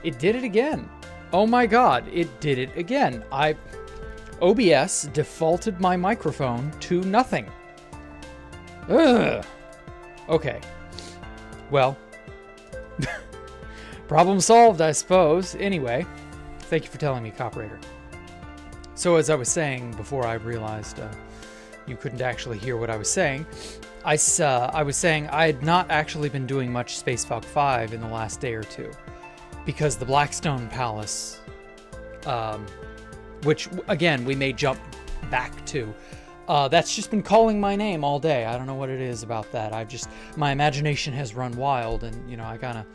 It did it again. Oh my god, it did it again. OBS defaulted my microphone to nothing. Ugh. Okay. Well, problem solved, I suppose. Anyway, thank you for telling me, Coperator. So as I was saying before I realized you couldn't actually hear what I was saying, I was saying I had not actually been doing much Space Valk 5 in the last day or two because the Blackstone Palace, which again we may jump back to, that's just been calling my name all day. I don't know what it is about that. My imagination has run wild, and you know I kind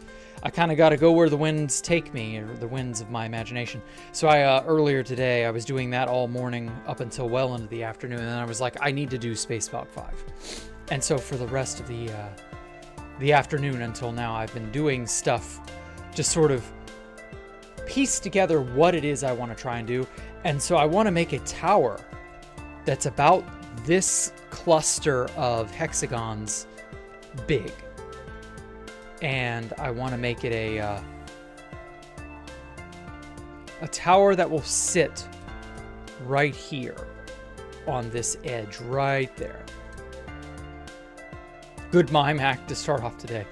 of got to go where the winds take me, or the winds of my imagination. So earlier today, I was doing that all morning up until well into the afternoon, and then I was like, I need to do Space Valk 5. And so for the rest of the afternoon until now, I've been doing stuff to sort of piece together what it is I want to try and do. And so I want to make a tower that's about this cluster of hexagons big. And I want to make it a tower that will sit right here on this edge right there. Good mime act to start off today.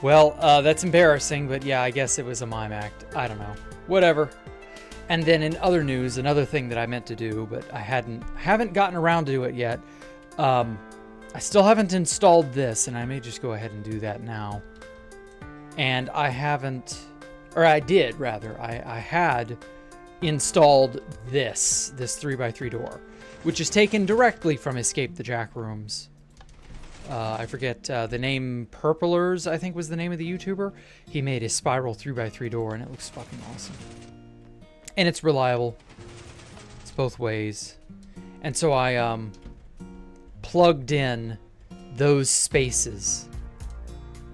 Well, that's embarrassing, but yeah, I guess it was a mime act. I don't know. Whatever. And then in other news, another thing that I meant to do, but I haven't gotten around to it yet. I still haven't installed this, and I may just go ahead and do that now. And I had installed this 3x3 door, which is taken directly from Escape the Jack Rooms. I forget the name, Purplers, I think was the name of the YouTuber. He made a spiral 3x3 door, and it looks fucking awesome. And it's reliable. It's both ways. And so I plugged in those spaces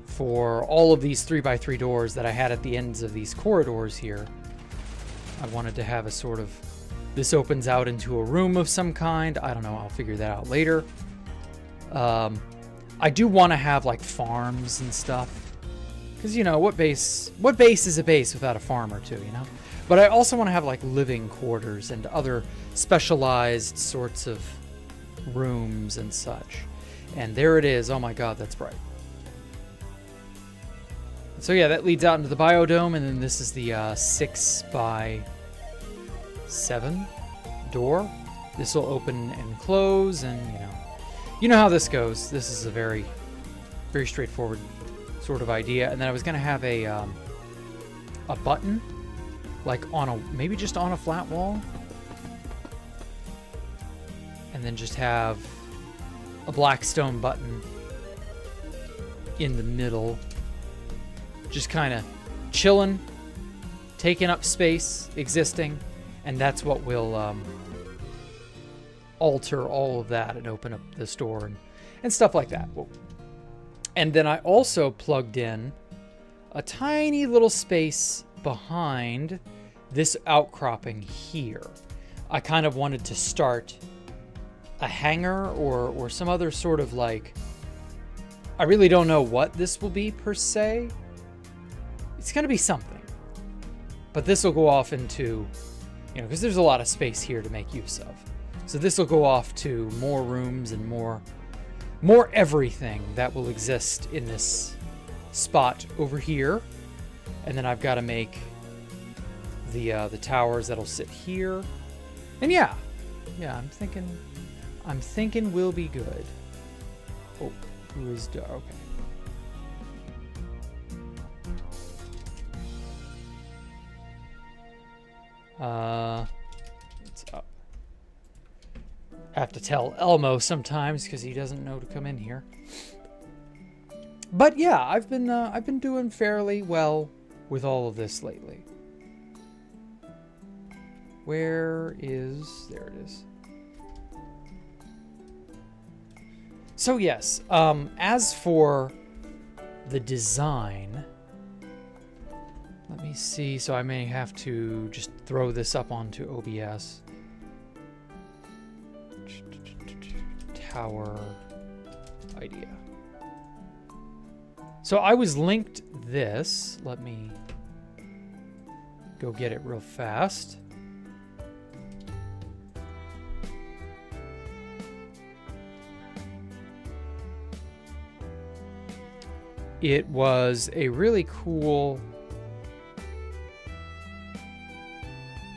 for all of these 3x3 doors that I had at the ends of these corridors here. I wanted to have a sort of, this opens out into a room of some kind. I don't know, I'll figure that out later. I do want to have like farms and stuff, because you know, what base is a base without a farm or two, you know? But I also want to have like living quarters and other specialized sorts of rooms and such. And there it is. Oh my god, that's bright. So yeah, that leads out into the biodome, and then this is the 6x7 door. This will open and close, and you know how this goes. This is a very, very straightforward sort of idea. And then I was gonna have a button, like maybe just on a flat wall, and then just have a black stone button in the middle, just kind of chilling, taking up space, existing, and that's what will alter all of that and open up this door and stuff like that. And then I also plugged in a tiny little space behind this outcropping here. I kind of wanted to start a hangar or some other sort of like, I really don't know what this will be per se. It's going to be something. But this will go off into, because there's a lot of space here to make use of. So this will go off to more rooms and more everything that will exist in this spot over here. And then I've got to make the towers that'll sit here. And yeah, I'm thinking we'll be good. Oh, who is okay. It's up. I have to tell Elmo sometimes because he doesn't know to come in here. But yeah, I've been doing fairly well with all of this lately. There it is. So yes, as for the design, let me see. So I may have to just throw this up onto OBS. Tower idea. So I was linked this. Let me go get it real fast. It was a really cool...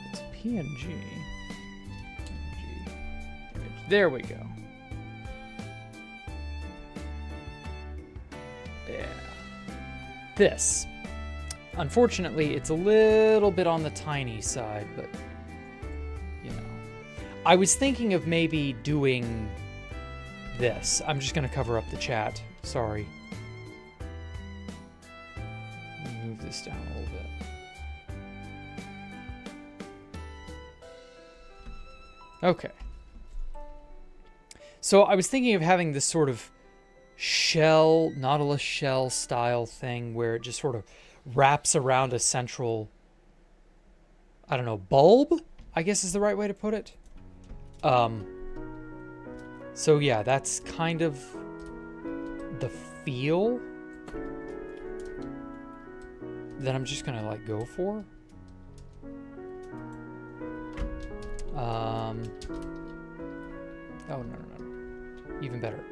It's PNG. Image. There we go. Yeah. This. Unfortunately, it's a little bit on the tiny side, but, you know. I was thinking of maybe doing this. I'm just going to cover up the chat. Sorry. Move this down a little bit. Okay. So I was thinking of having this sort of shell, Nautilus shell style thing where it just sort of wraps around a central, I don't know, bulb, I guess is the right way to put it. So yeah, that's kind of the feel that I'm just gonna like go for. Oh no. Even better.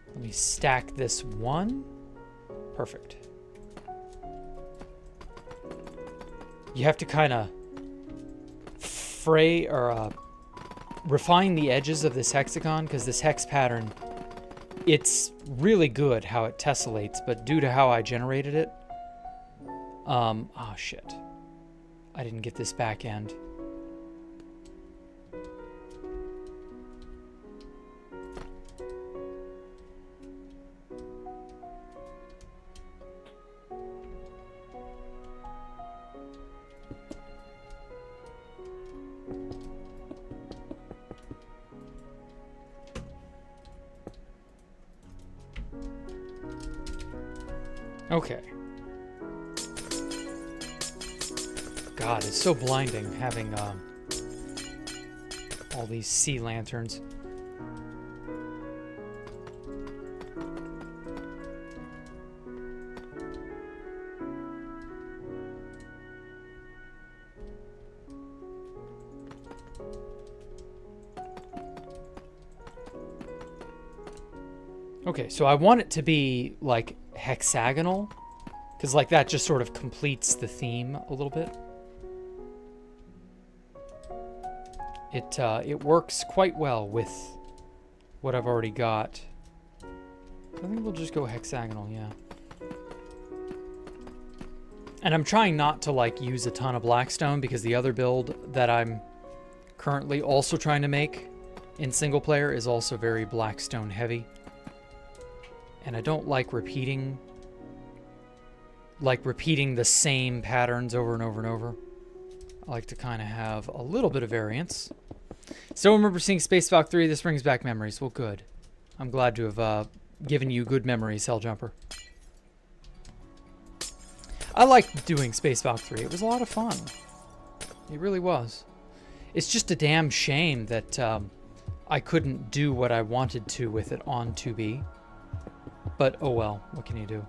Let me stack this one. Perfect. You have to kind of fray or refine the edges of this hexagon, because this hex pattern, it's really good how it tessellates, but due to how I generated it, oh shit, I didn't get this back end. Okay. God, it's so blinding having all these sea lanterns. Okay, so I want it to be like hexagonal, because like that just sort of completes the theme a little bit. It works quite well with what I've already got. I think we'll just go hexagonal, yeah. And I'm trying not to like use a ton of blackstone, because the other build that I'm currently also trying to make in single player is also very blackstone heavy. And I don't like repeating the same patterns over and over and over. I like to kind of have a little bit of variance. Still remember seeing Space Valk 3. This brings back memories. Well, good. I'm glad to have given you good memories, Helljumper. I liked doing Space Valk 3. It was a lot of fun. It really was. It's just a damn shame that I couldn't do what I wanted to with it on 2B. But, oh well, what can you do?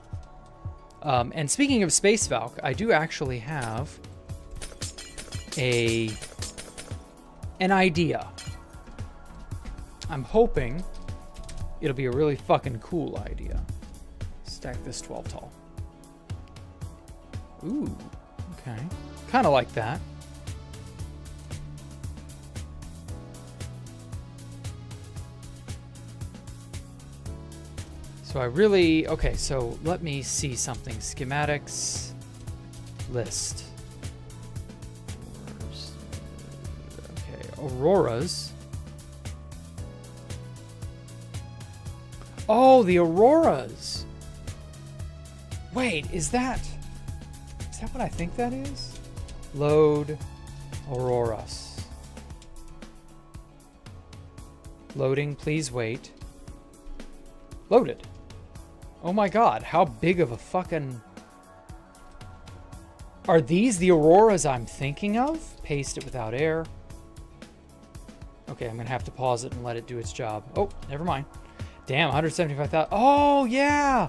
And speaking of Space Valk, I do actually have an idea. I'm hoping it'll be a really fucking cool idea. Stack this 12 tall. Ooh, okay. Kind of like that. So I really, okay, so let me see something. Schematics, list. Okay, auroras. Oh, the auroras. Wait, is that what I think that is? Load auroras. Loading, please wait. Loaded. Oh my god, how big of a fucking... Are these the auroras I'm thinking of? Paste it without air. Okay, I'm gonna have to pause it and let it do its job. Oh, never mind. Damn, 175,000. Oh, yeah!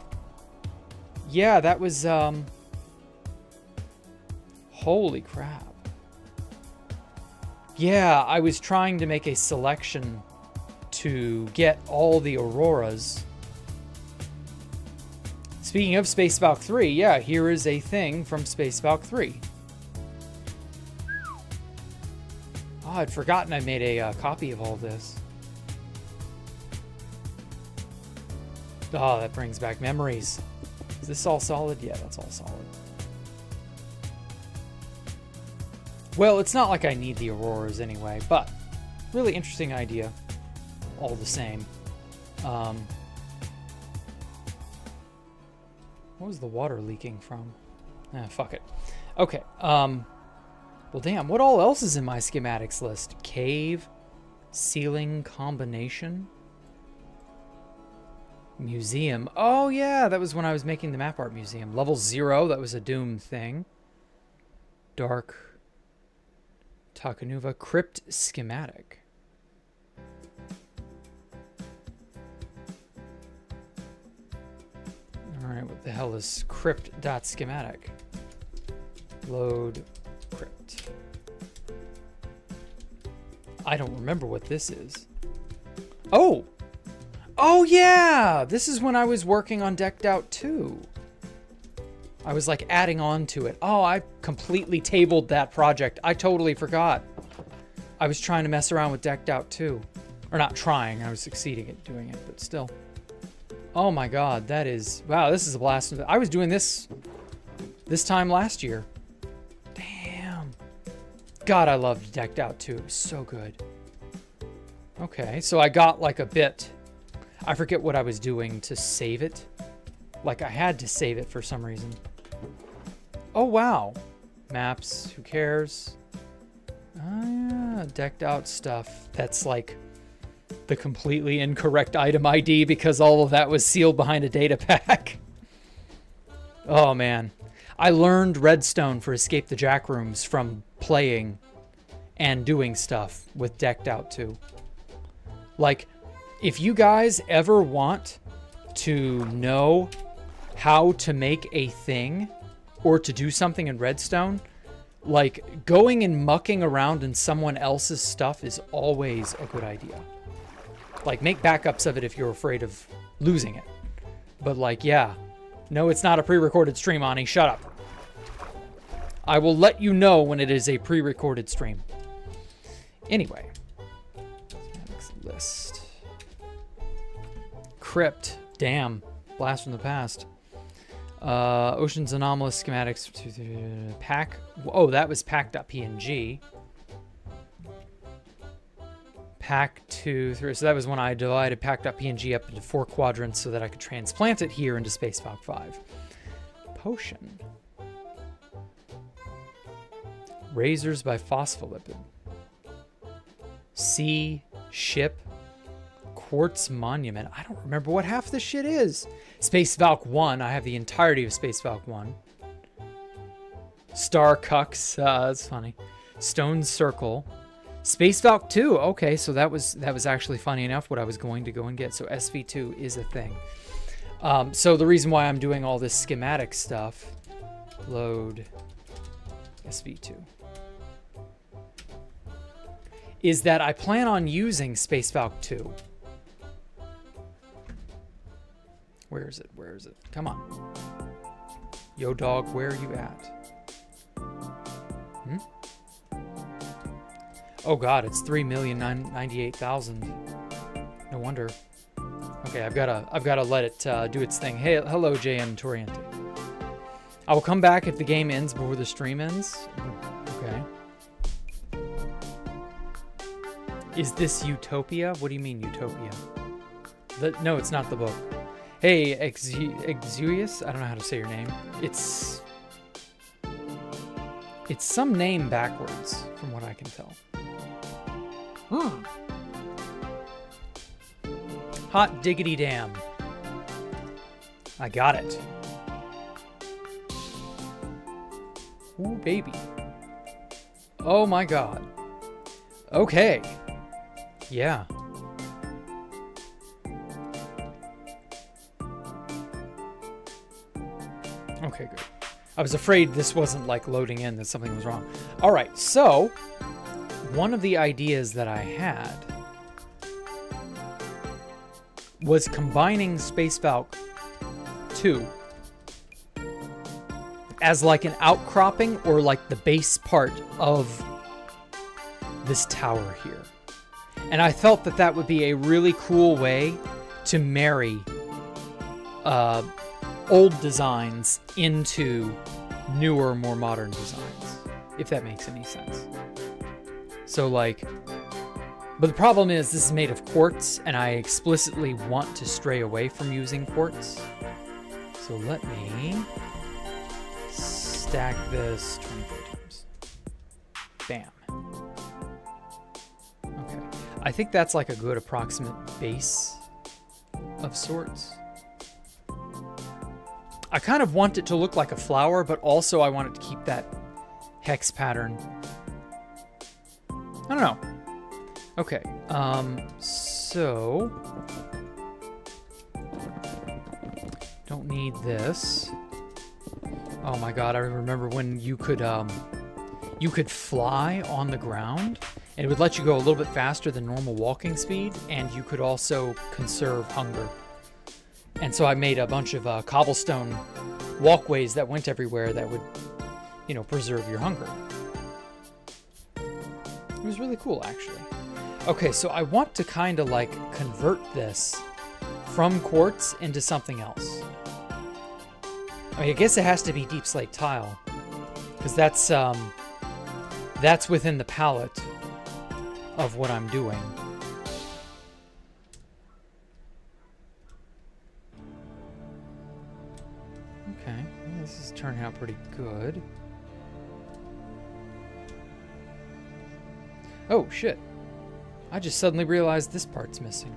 Yeah, that was, Holy crap. Yeah, I was trying to make a selection to get all the auroras. Speaking of Space Valk 3, yeah, here is a thing from Space Valk 3. Oh, I'd forgotten I made a copy of all this. Oh, that brings back memories. Is this all solid? Yeah, that's all solid. Well, it's not like I need the auroras anyway, but really interesting idea all the same. What was the water leaking from? Fuck it. Okay. Well, damn, what all else is in my schematics list? Cave, ceiling combination, museum. Oh, yeah, that was when I was making the map art museum. Level 0, that was a Doom thing. Dark Takanuva crypt schematic. All right, what the hell is crypt.schematic? Load crypt. I don't remember what this is. Oh! Oh yeah! This is when I was working on Decked Out 2. I was like adding on to it. Oh, I completely tabled that project. I totally forgot. I was trying to mess around with Decked Out 2. Or not trying, I was succeeding at doing it, but still. Oh my god, that is... Wow, this is a blast. I was doing this time last year. Damn. God, I loved Decked Out 2. It was so good. Okay, so I got like a bit... I forget what I was doing to save it. Like I had to save it for some reason. Oh, wow. Maps, who cares? Oh, yeah, decked out stuff. That's like the completely incorrect item ID because all of that was sealed behind a data pack. Oh, man. I learned Redstone for Escape the Jack Rooms from playing and doing stuff with Decked Out 2. Like, if you guys ever want to know how to make a thing or to do something in Redstone, like going and mucking around in someone else's stuff is always a good idea. Like make backups of it if you're afraid of losing it. But like, yeah, no, it's not a pre-recorded stream, Ani, shut up. I will let you know when it is a pre-recorded stream. Anyway, next list. Crypt, damn, blast from the past. Ocean's anomalous schematics to pack. Oh, that was pack.png. Pack 2, 3. So that was when I divided pack.png up into 4 quadrants so that I could transplant it here into Space Valk 5. Potion. Razors by phospholipid. Sea, ship, quartz monument. I don't remember what half this shit is. Space Valk 1. I have the entirety of Space Valk 1. Star Cucks. That's funny. Stone Circle. Space Valk 2. Okay, so that was actually funny enough what I was going to go and get. So SV2 is a thing. So the reason why I'm doing all this schematic stuff. Load SV2. Is that I plan on using Space Valk 2. Where is it? Where is it? Come on. Yo, dog, where are you at? Hmm? Oh, God, it's 3,098,000. No wonder. Okay, I've gotta let it do its thing. Hey, hello, JM Toriente. I will come back if the game ends before the stream ends. Okay. Is this Utopia? What do you mean, Utopia? No, it's not the book. Hey, Exuius? I don't know how to say your name. It's some name backwards, from what I can tell. Hot diggity damn. I got it. Ooh, baby. Oh my god. Okay. Yeah. Okay, good. I was afraid this wasn't like loading in, that something was wrong. All right, so one of the ideas that I had was combining Space Valk 2 as like an outcropping or like the base part of this tower here. And I felt that that would be a really cool way to marry old designs into newer, more modern designs, if that makes any sense. So like, but the problem is this is made of quartz, and I explicitly want to stray away from using quartz. So let me stack this 24 times. Bam. Okay. I think that's like a good approximate base of sorts. I kind of want it to look like a flower, but also I want it to keep that hex pattern. I don't know. Okay, so don't need this. Oh my god, I remember when you could fly on the ground, and it would let you go a little bit faster than normal walking speed, and you could also conserve hunger. And so I made a bunch of cobblestone walkways that went everywhere that would, you know, preserve your hunger. It was really cool, actually. Okay, so I want to kind of like convert this from quartz into something else. I mean, I guess it has to be deep slate tile, because that's within the palette of what I'm doing. Okay, well, this is turning out pretty good. Oh, shit. I just suddenly realized this part's missing.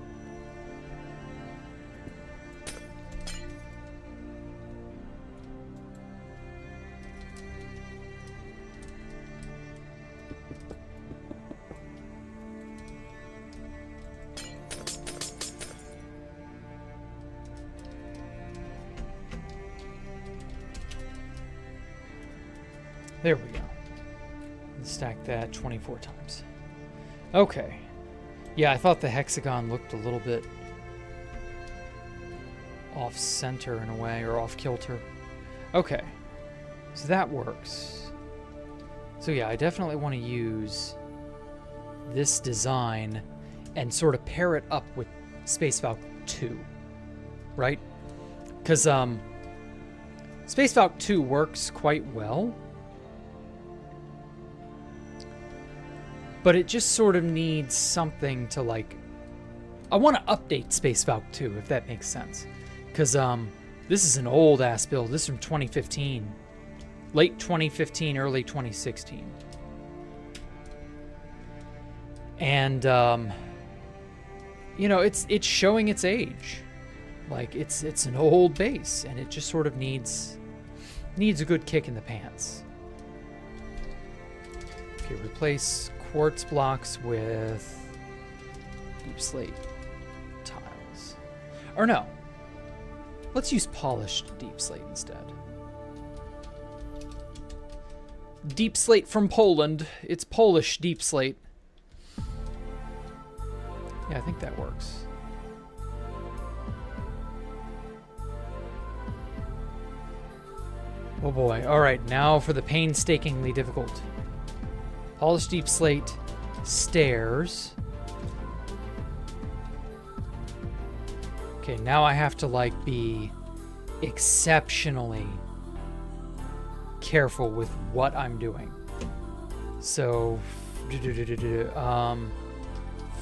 There we go. Let's stack that 24 times. Okay. Yeah, I thought the hexagon looked a little bit off center in a way, or off kilter. Okay. So that works. So yeah, I definitely want to use this design and sort of pair it up with Space Valk 2. Right? Because Space Valk 2 works quite well. But it just sort of needs something to like... I want to update Space Valk 2, if that makes sense. Because this is an old-ass build. This is from 2015. Late 2015, early 2016. And, you know, it's showing its age. Like, it's an old base, and it just sort of needs a good kick in the pants. Okay, replace quartz blocks with deep slate tiles. Or no, let's use polished deep slate instead. Deep slate from Poland. It's Polish deep slate. Yeah, I think that works. Oh boy. All right, now for the painstakingly difficult. Polished deep slate stairs. Okay, now I have to like be exceptionally careful with what I'm doing. So,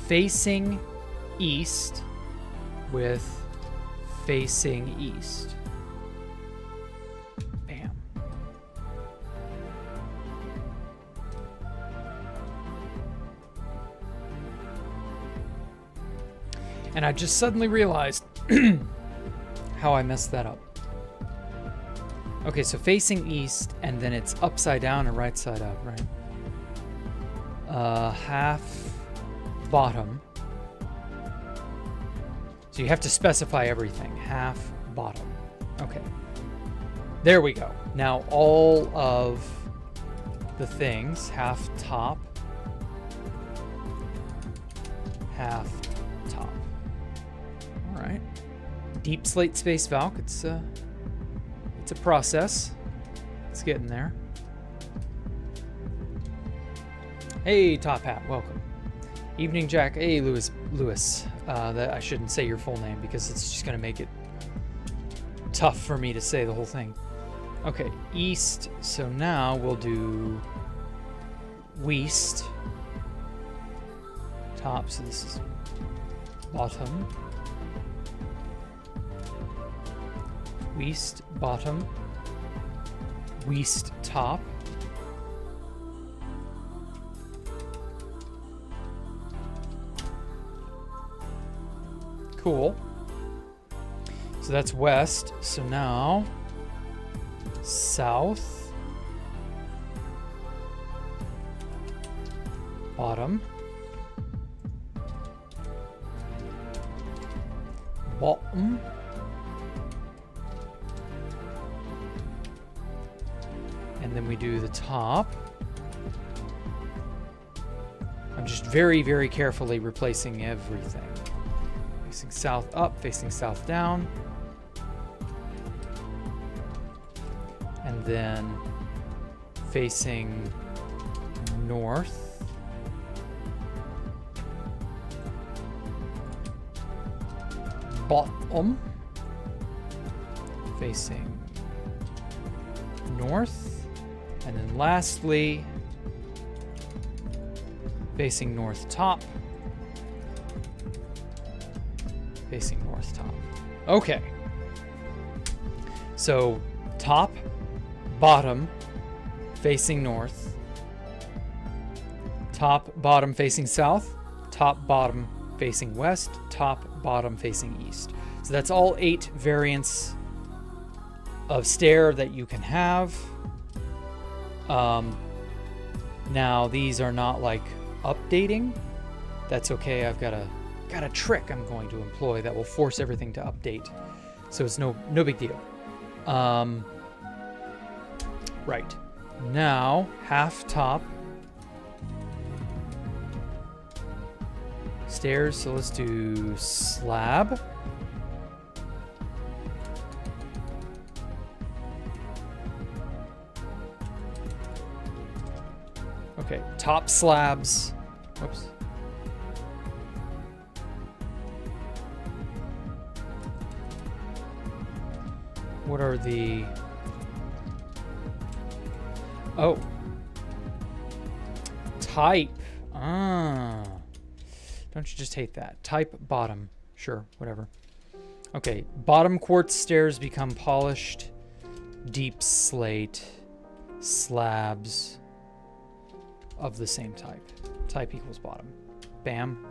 facing east with facing east. Bam. And I just suddenly realized how I messed that up. Okay, so facing east, and then it's upside down or right side up, right? Half bottom. So you have to specify everything. Half bottom. Okay. There we go. Now all of the things, half top, half top. All right. Deep slate Space Valk. It's a process. It's getting there. Hey, Top Hat, welcome. Evening, Jack. Hey, Lewis. That I shouldn't say your full name because it's just gonna make it tough for me to say the whole thing. Okay, east. So now we'll do west. Top. So this is bottom. West bottom. West top. Cool. So that's west. So now south. Bottom. Bottom. And then we do the top. I'm just very, very carefully replacing everything. Facing south up, facing south down. And then facing north. Bottom. Facing north. And then lastly, facing north top. Facing north top. Okay. So top, bottom, facing north. Top, bottom, facing south. Top, bottom, facing west. Top, bottom, facing east. So that's all 8 variants of stair that you can have. Now these are not like updating. That's okay. I've got a trick I'm going to employ that will force everything to update. So it's no big deal. Right. Now, half top. Stairs, so let's do slab. Okay, top slabs. Oops. What are the... Oh. Type. Ah. Don't you just hate that? Type bottom. Sure, whatever. Okay, bottom quartz stairs become polished. Deep slate. Slabs of the same type. Type equals bottom. Bam.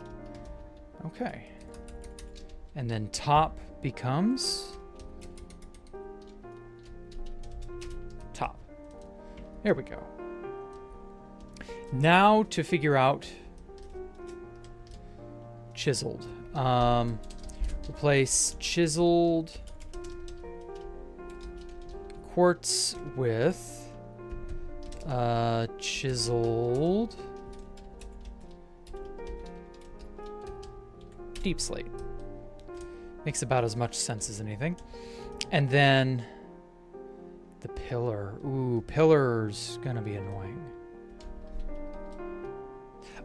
Okay. And then top becomes... top. There we go. Now to figure out chiseled. Replace chiseled quartz with chiseled deep slate. Makes about as much sense as anything. And then the pillar. Ooh, pillar's gonna be annoying.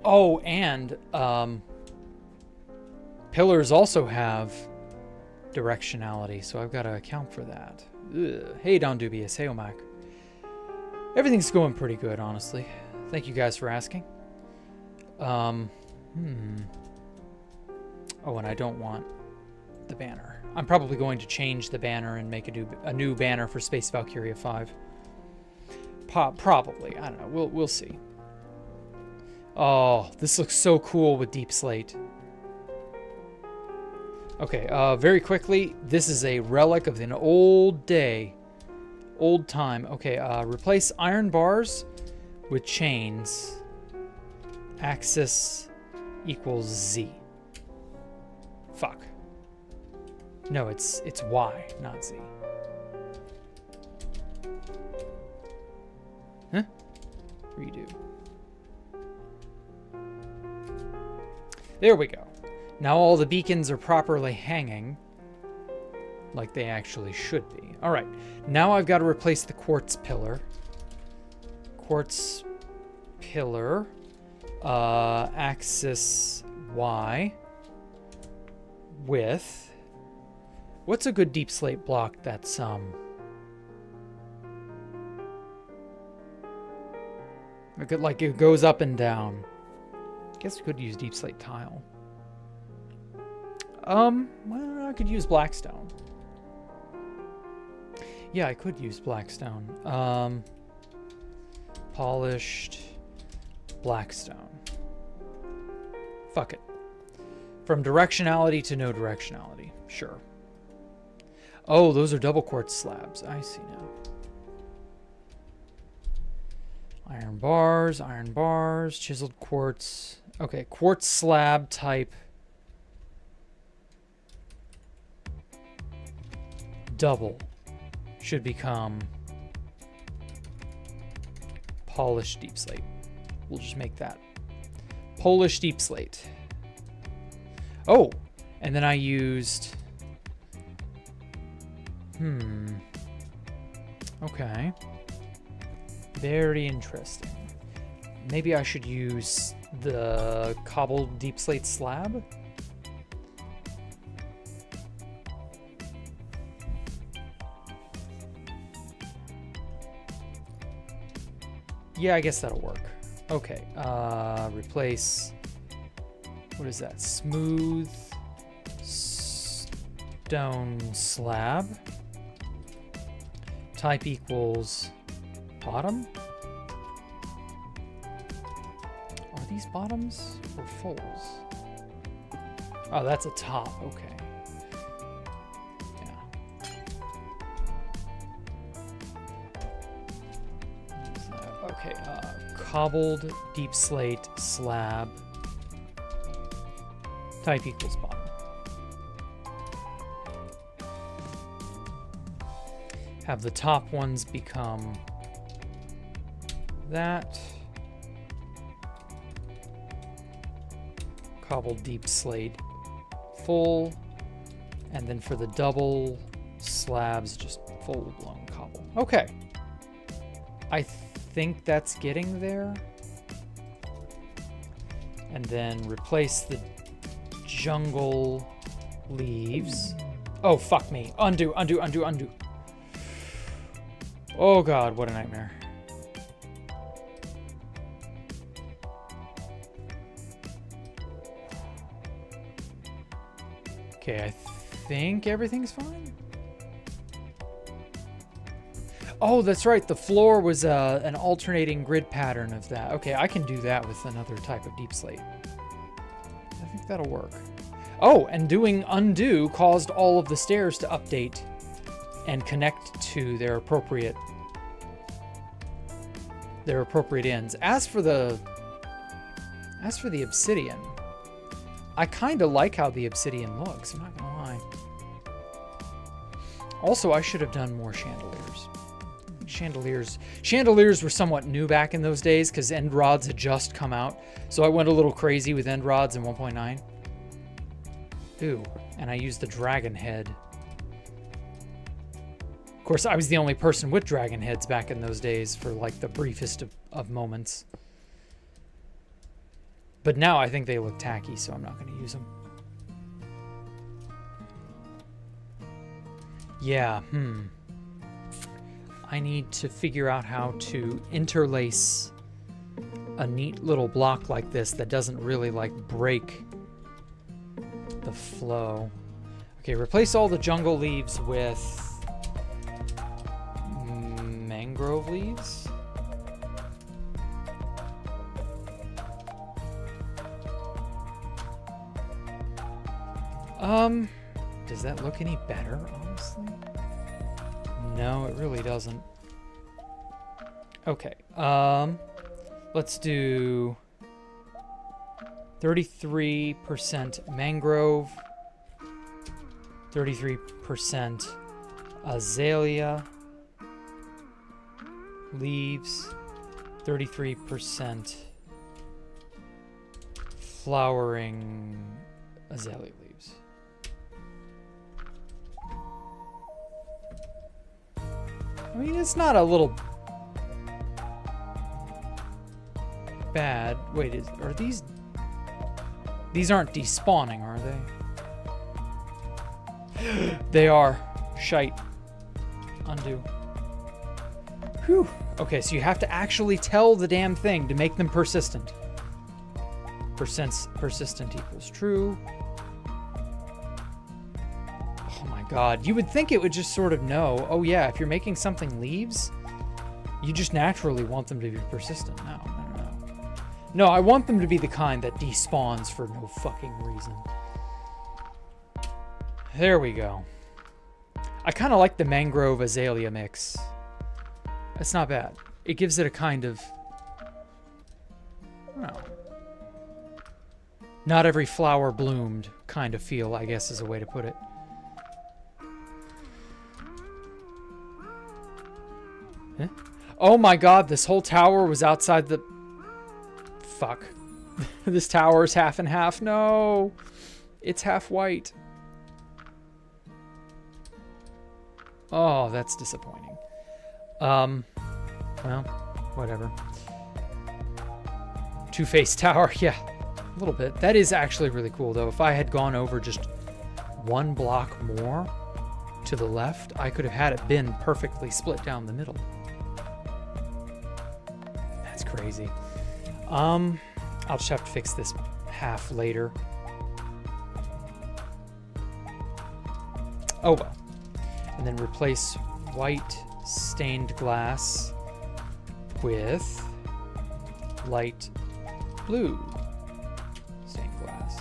Oh, and pillars also have directionality, so I've got to account for that. Ugh. Hey, Don Dubious. Hey, Omak. Everything's going pretty good, honestly. Thank you guys for asking. Oh, and I don't want the banner. I'm probably going to change the banner and make a new banner for Space Valkyria 5. Probably. I don't know. We'll see. Oh, this looks so cool with deep slate. Okay, very quickly, this is a relic of an old day. Old time. Okay, replace iron bars with chains. Axis equals Z. Fuck. No, it's Y, not Z. Redo. There we go. Now all the beacons are properly hanging like they actually should be. All right, now I've got to replace the quartz pillar. Quartz pillar, axis Y with, what's a good deep slate block that's, like it goes up and down. I guess we could use deep slate tile. Well, I could use blackstone. Yeah, I could use blackstone. Polished blackstone. Fuck it. From directionality to no directionality. Sure. Oh, those are double quartz slabs. I see now. Iron bars, chiseled quartz. Okay, quartz slab type. Double should become polished deep slate. We'll just make that Polish deep slate. Oh, and then I used, okay. Very interesting. Maybe I should use the cobbled deep slate slab. Yeah, I guess that'll work. Okay, replace, what is that? Smooth stone slab. Type equals bottom. Are these bottoms or folds? Oh, that's a top, okay. Okay, cobbled deep slate slab. Type equals bottom. Have the top ones become that. Cobbled deep slate full. And then for the double slabs, just full blown cobble. Okay. I think that's getting there. And then replace the jungle leaves. Oh, fuck me. Undo, undo, undo, undo. Oh god, what a nightmare. Okay, I think everything's fine. Oh, that's right. The floor was an alternating grid pattern of that. Okay, I can do that with another type of deep slate. I think that'll work. Oh, and doing undo caused all of the stairs to update and connect to their appropriate ends. As for the obsidian, I kind of like how the obsidian looks. I'm not gonna lie. Also, I should have done more chandeliers. Chandeliers were somewhat new back in those days because end rods had just come out. So I went a little crazy with end rods in 1.9. Ooh, and I used the dragon head. Of course, I was the only person with dragon heads back in those days for like the briefest of moments. But now I think they look tacky, so I'm not going to use them. Yeah, I need to figure out how to interlace a neat little block like this that doesn't really like break the flow. Okay, replace all the jungle leaves with mangrove leaves. Does that look any better, honestly? No, it really doesn't. Okay, let's do 33% mangrove, 33% azalea leaves, 33% flowering azalea leaves. I mean, it's not a little bad. Wait, are these... These aren't despawning, are they? They are. Shite. Undo. Whew. Okay, so you have to actually tell the damn thing to make them persistent. Persistent equals true. Oh my god. You would think it would just sort of know. Oh yeah, if you're making something leaves, you just naturally want them to be persistent. No. No, I want them to be the kind that despawns for no fucking reason. There we go. I kind of like the mangrove azalea mix. It's not bad. It gives it a kind of... Well, not every flower bloomed kind of feel, I guess is a way to put it. Huh? Oh my god, this whole tower was outside the... Fuck. This tower is half and half. No. It's half white. Oh, that's disappointing. Well, whatever. Two-faced tower. Yeah, a little bit. That is actually really cool, though. If I had gone over just one block more to the left, I could have had it been perfectly split down the middle. That's crazy. I'll just have to fix this half later. Oh well. And then replace white stained glass with light blue stained glass.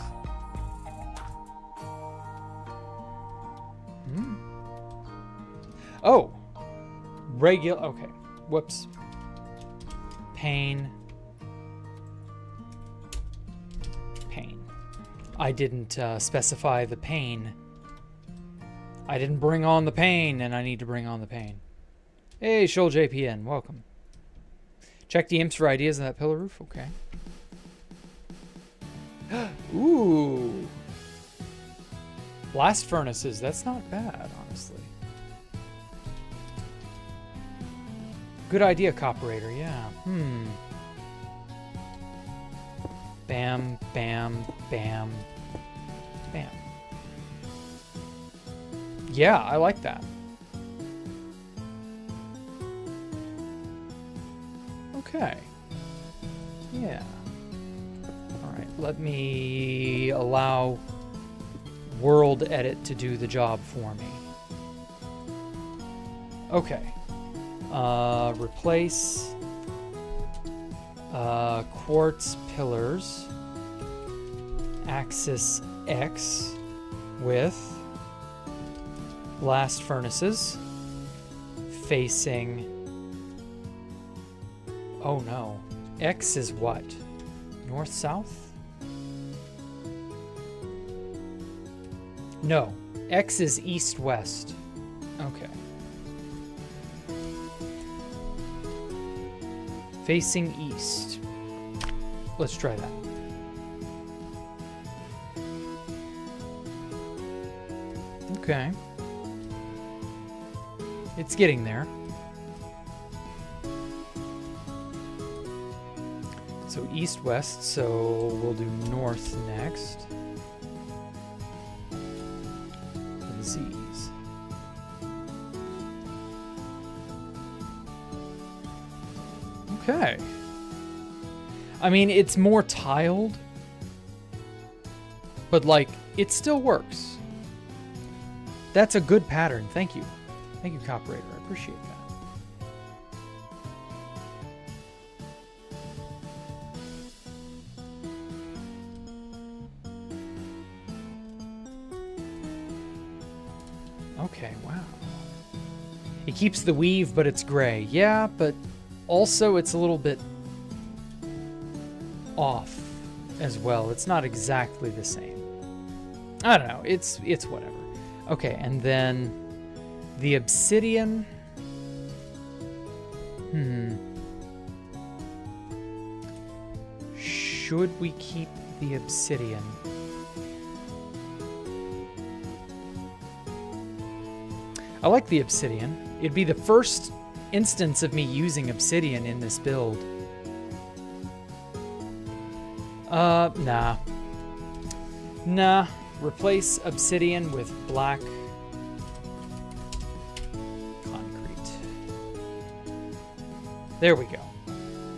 Oh, regular. Okay. Whoops. Pane. I didn't specify the pane. I didn't bring on the pane, and I need to bring on the pane. Hey, Shoal JPN, welcome. Check the imps for ideas on that pillar roof. Okay. Ooh. Blast furnaces. That's not bad, honestly. Good idea, Copperator. Yeah. Bam, bam, bam, bam. Yeah, I like that. Okay. Yeah. All right, let me allow World Edit to do the job for me. Okay. Replace quartz pillars, axis X, with blast furnaces facing... Oh no. X is what? North-south? No. X is east-west. Okay. Facing east. Let's try that. Okay. It's getting there. So east-west, so we'll do north next. And Z's. Okay. I mean, it's more tiled, but like, it still works. That's a good pattern. Thank you. Thank you, Copperator. I appreciate that. Okay, wow. It keeps the weave, but it's gray. Yeah, but also it's a little bit off as well. It's not exactly the same. I don't know. It's whatever. Okay, and then the obsidian. should we keep the obsidian? I like the obsidian. It'd be the first instance of me using obsidian in this build. Nah. Nah. Replace obsidian with black concrete. There we go.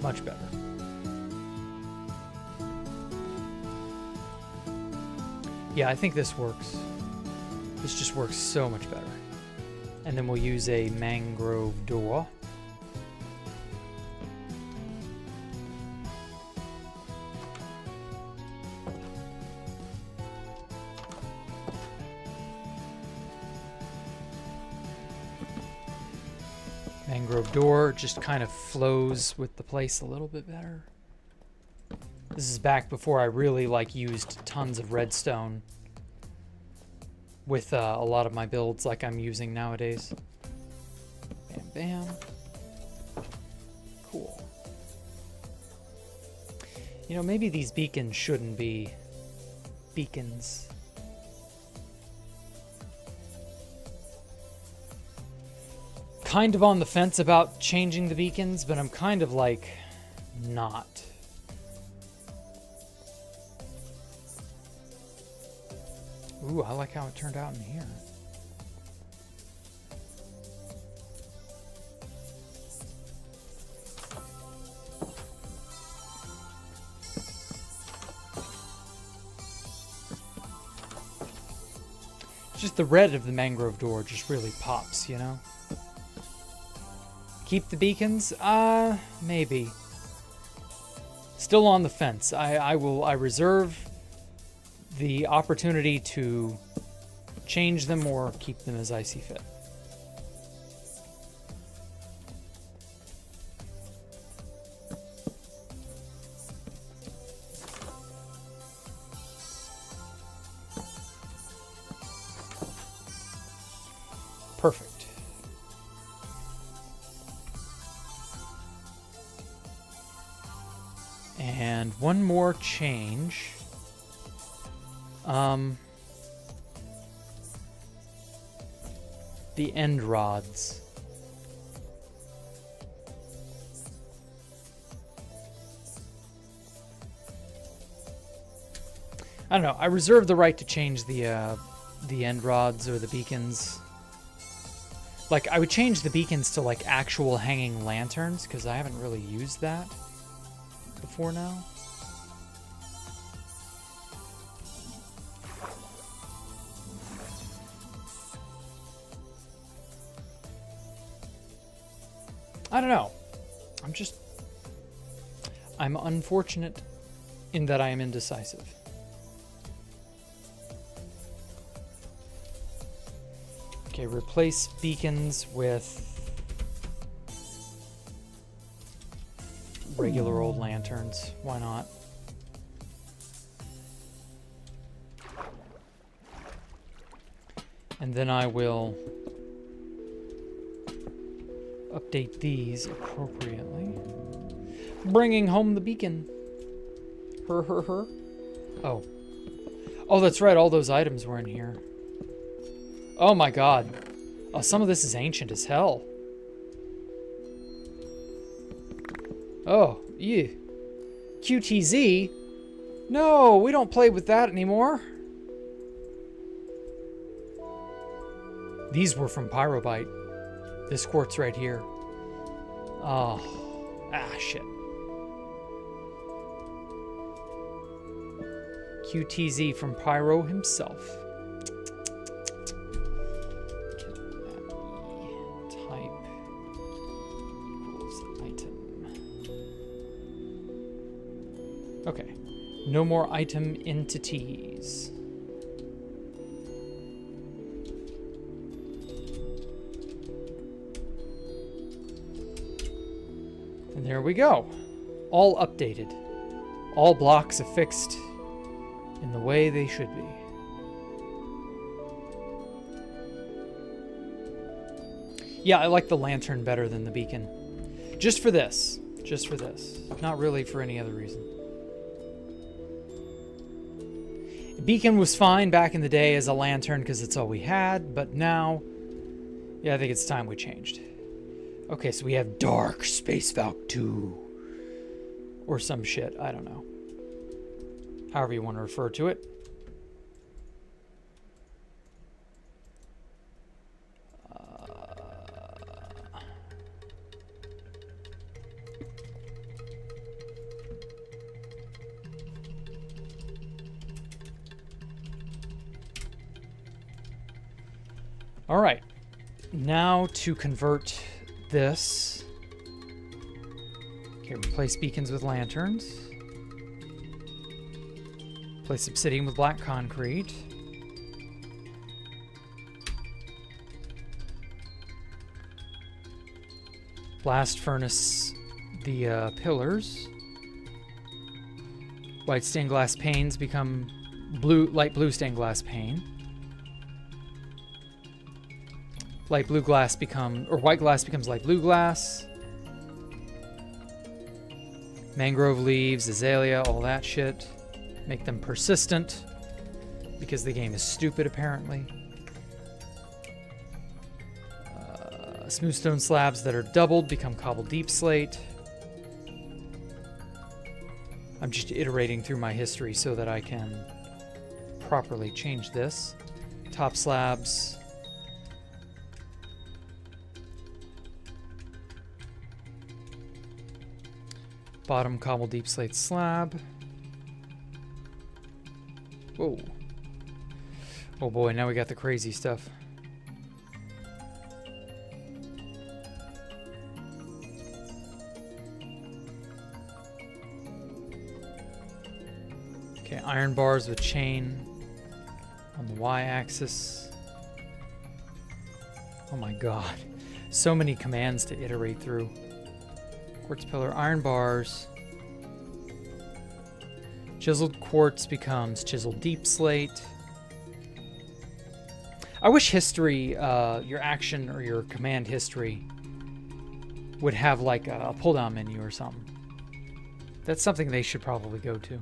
Much better. Yeah, I think this works. This just works so much better. And then we'll use a mangrove door. Mangrove door just kind of flows with the place a little bit better. This is back before I really used tons of redstone with a lot of my builds like I'm using nowadays. Bam, bam. Cool. You know, maybe these beacons shouldn't be beacons. Kind of on the fence about changing the beacons, but I'm kind of not. Ooh, I like how it turned out in here. Just the red of the mangrove door just really pops, you know? Keep the beacons? Maybe. Still on the fence. I reserve the opportunity to change them or keep them as I see fit. Perfect. And one more change. The end rods. I don't know. I reserve the right to change the end rods or the beacons. I would change the beacons to actual hanging lanterns because I haven't really used that before now. I don't know. I'm unfortunate in that I am indecisive. Okay, replace beacons with regular old lanterns. Why not? And then I will update these appropriately. Bringing home the beacon. Her. Oh. Oh, that's right. All those items were in here. Oh my god. Oh, some of this is ancient as hell. Oh, yeah. QTZ? No, we don't play with that anymore. These were from Pyrobite. This quartz right here. Oh. Ah, shit. QTZ from Pyro himself. Type equals item. Okay. No more item entities. And there we go. All updated. All blocks affixed in the way they should be. Yeah, I like the lantern better than the beacon. Just for this. Just for this. Not really for any other reason. Beacon was fine back in the day as a lantern because it's all we had, but now, yeah, I think it's time we changed. Okay, so we have Dark Space Valk 2. Or some shit, I don't know. However you want to refer to it. All right, now to convert this. Okay, replace beacons with lanterns. Replace obsidian with black concrete. Blast furnace the pillars. White stained glass panes become light blue stained glass pane. Light blue glass white glass becomes light blue glass. Mangrove leaves, azalea, all that shit. Make them persistent because the game is stupid apparently. Smooth stone slabs that are doubled become cobbled deep slate. I'm just iterating through my history so that I can properly change this. Top slabs. Bottom cobble deep slate slab. Whoa. Oh boy, now we got the crazy stuff. Okay, iron bars with chain on the y-axis. Oh my god. So many commands to iterate through. Quartz pillar, iron bars. Chiseled quartz becomes chiseled deep slate. I wish history, your action or your command history, would have like a pull-down menu or something. That's something they should probably go to.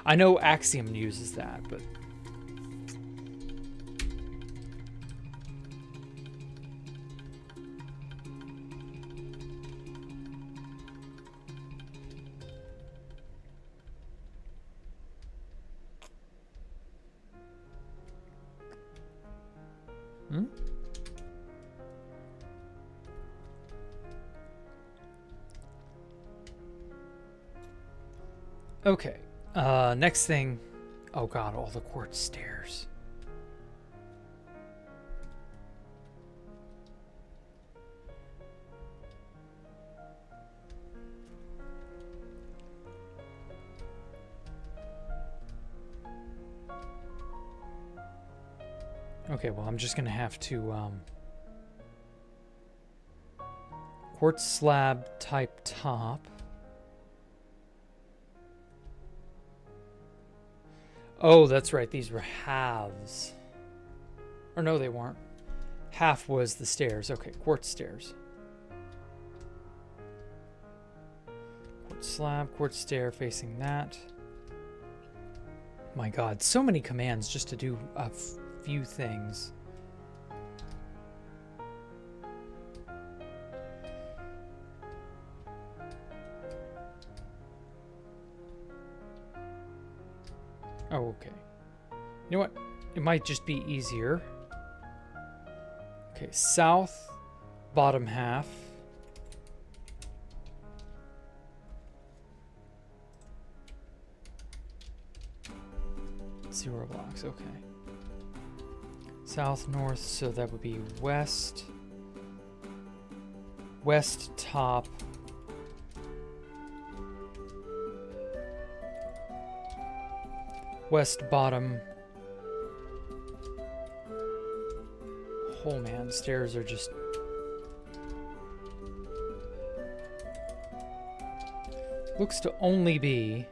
I know Axiom uses that, but... Okay, next thing. Oh god, all the quartz stairs. Okay, well, I'm just gonna have to quartz slab type top. Oh, that's right. These were halves. Or no, they weren't. Half was the stairs. Okay, quartz stairs. Quartz slab, quartz stair facing that. My god, so many commands just to do a few things. Oh, okay. You know what? It might just be easier. Okay, south, bottom half. Zero blocks, okay. South, north, so that would be west. West top. West bottom. Oh man, stairs are just... Looks to only be...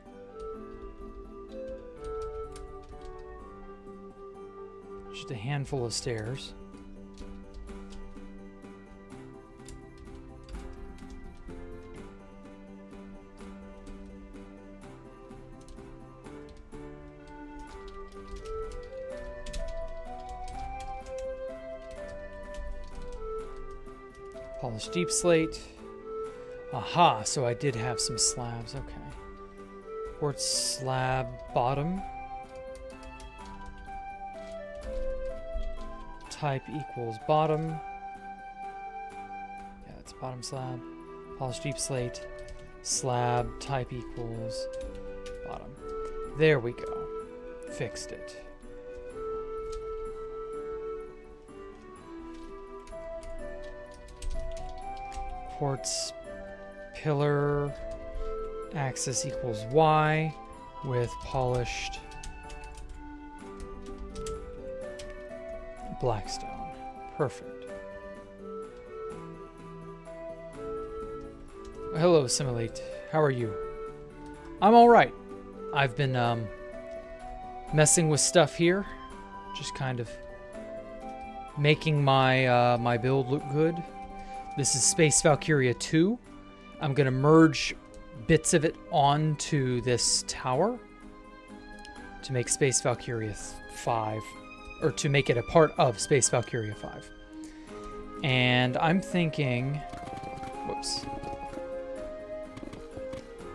just a handful of stairs. Polished deep slate. Aha, so I did have some slabs. Okay. Quartz slab bottom. Type equals bottom. Yeah, that's bottom slab. Polished deep slate. Slab type equals bottom. There we go. Fixed it. Quartz pillar axis equals Y with polished blackstone. Perfect. Hello, Simulate. How are you? I'm all right. I've been messing with stuff here, just kind of making my my build look good. This is Space Valkyria 2. I'm gonna merge bits of it onto this tower to make Space Valkyria 5, or to make it a part of Space Valkyria 5. And I'm thinking, whoops,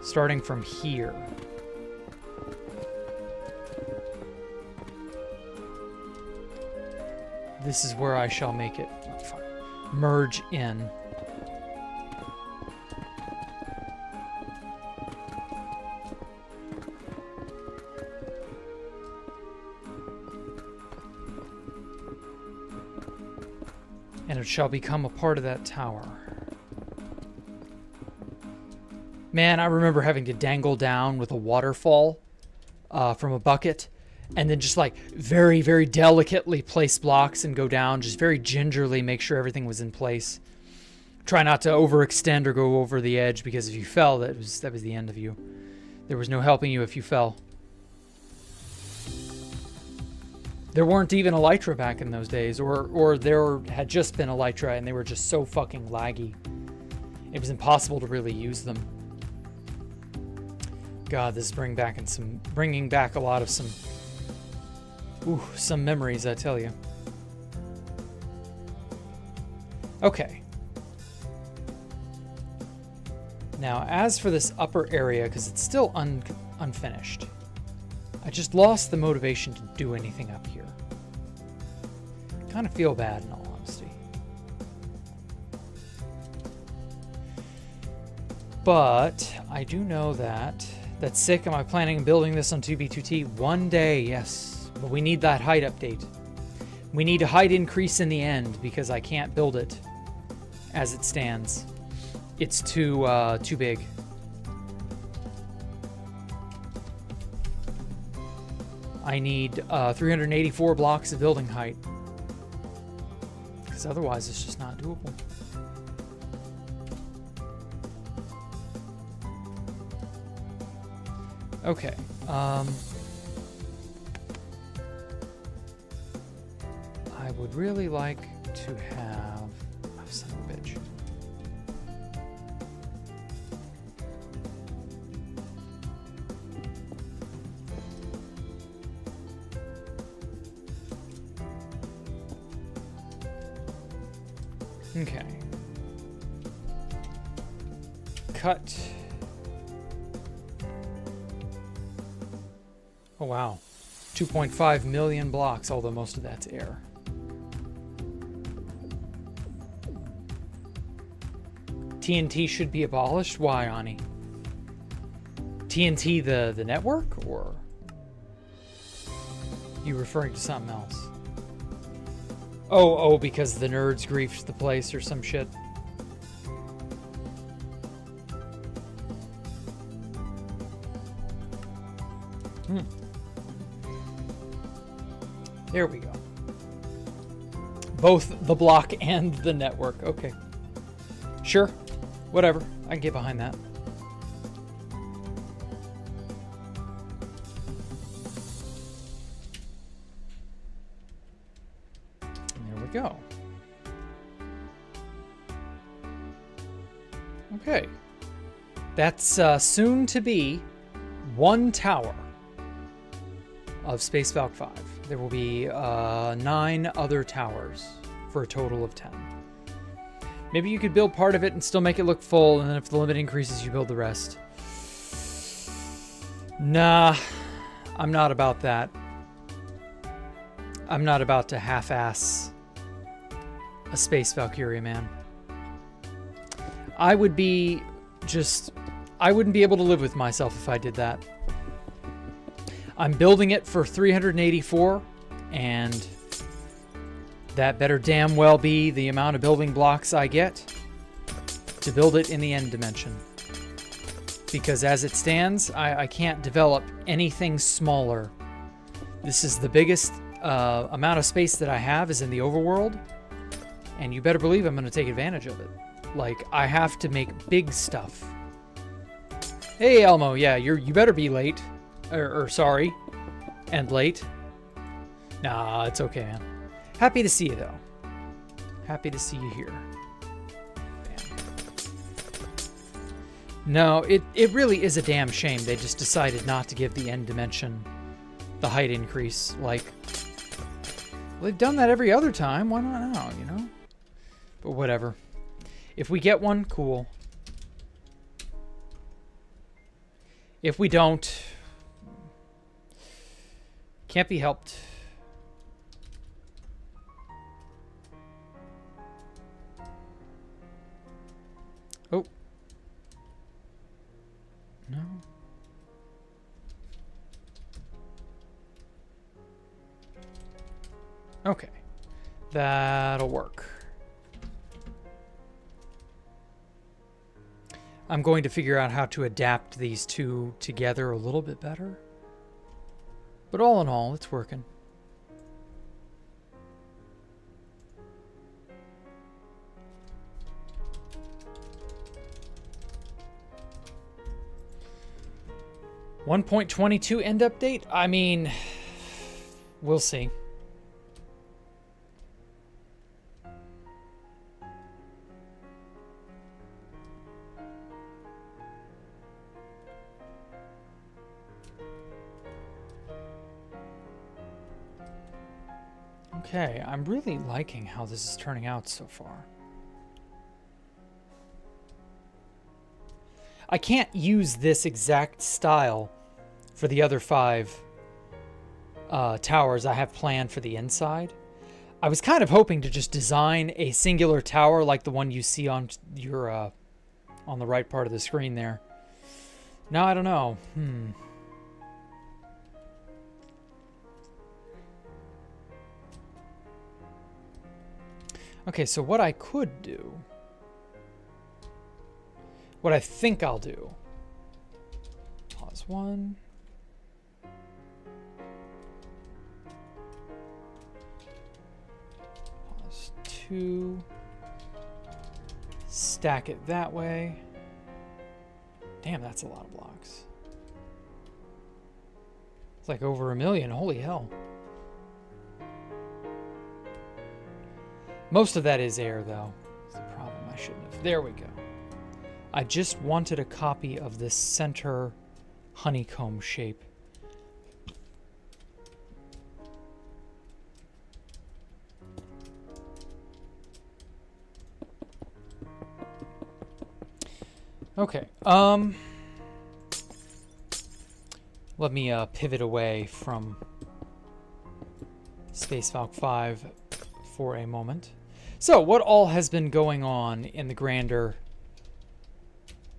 starting from here. This is where I shall make it merge in. And it shall become a part of that tower. Man, I remember having to dangle down with a waterfall from a bucket, and then just like very, very delicately place blocks and go down, just very gingerly make sure everything was in place. Try not to overextend or go over the edge, because if you fell, that was the end of you. There was no helping you if you fell. There weren't even elytra back in those days, or there had just been elytra and they were just so fucking laggy. It was impossible to really use them. God, this is bringing back a lot of some memories, I tell you. Okay. Now, as for this upper area, because it's still unfinished, I just lost the motivation to do anything up here. I kind of feel bad, in all honesty. But I do know that that's sick. Am I planning on building this on 2B2T? One day, yes. But we need that height update. We need a height increase in the end, because I can't build it as it stands. It's too big. I need 384 blocks of building height, because otherwise it's just not doable. Okay. I would really like to have... Oh, son of a bitch. Okay. Cut. Oh, wow. 2.5 million blocks, although most of that's air. TNT should be abolished? Why, Ani? TNT the network, or you referring to something else? Oh, because the nerds griefed the place or some shit. There we go. Both the block and the network. Okay. Sure. Whatever. I can get behind that. There we go. Okay. That's soon to be one tower of Space Valk 5. There will be 9 other towers for a total of 10. Maybe you could build part of it and still make it look full, and then if the limit increases, you build the rest. Nah, I'm not about that. I'm not about to half-ass a Space Valkyria, man. I wouldn't be able to live with myself if I did that. I'm building it for 384, and that better damn well be the amount of building blocks I get to build it in the end dimension. Because as it stands, I can't develop anything smaller. This is the biggest amount of space that I have is in the overworld, and you better believe I'm going to take advantage of it. Like, I have to make big stuff. Hey, Elmo, yeah, you better be late. Or sorry. And late. Nah, it's okay, man. Happy to see you, though. Happy to see you here. Bam. No, it really is a damn shame they just decided not to give the end dimension the height increase. Like, well, they've done that every other time. Why not now, you know? But whatever. If we get one, cool. If we don't, can't be helped. Oh. No. Okay. That'll work. I'm going to figure out how to adapt these two together a little bit better. But all in all, it's working. .22 end update? I mean, we'll see. Okay, I'm really liking how this is turning out so far. I can't use this exact style for the other 5 towers I have planned for the inside. I was kind of hoping to just design a singular tower like the one you see on your on the right part of the screen there. No, I don't know. Okay, so what I could do, what I think I'll do, pause 1, pause 2, stack it that way. Damn, that's a lot of blocks. It's like over 1 million, holy hell. Most of that is air, though. That's the problem. I shouldn't have. There we go. I just wanted a copy of this center honeycomb shape. Okay. Let me pivot away from Space Valk 5 for a moment. So, what all has been going on in the grander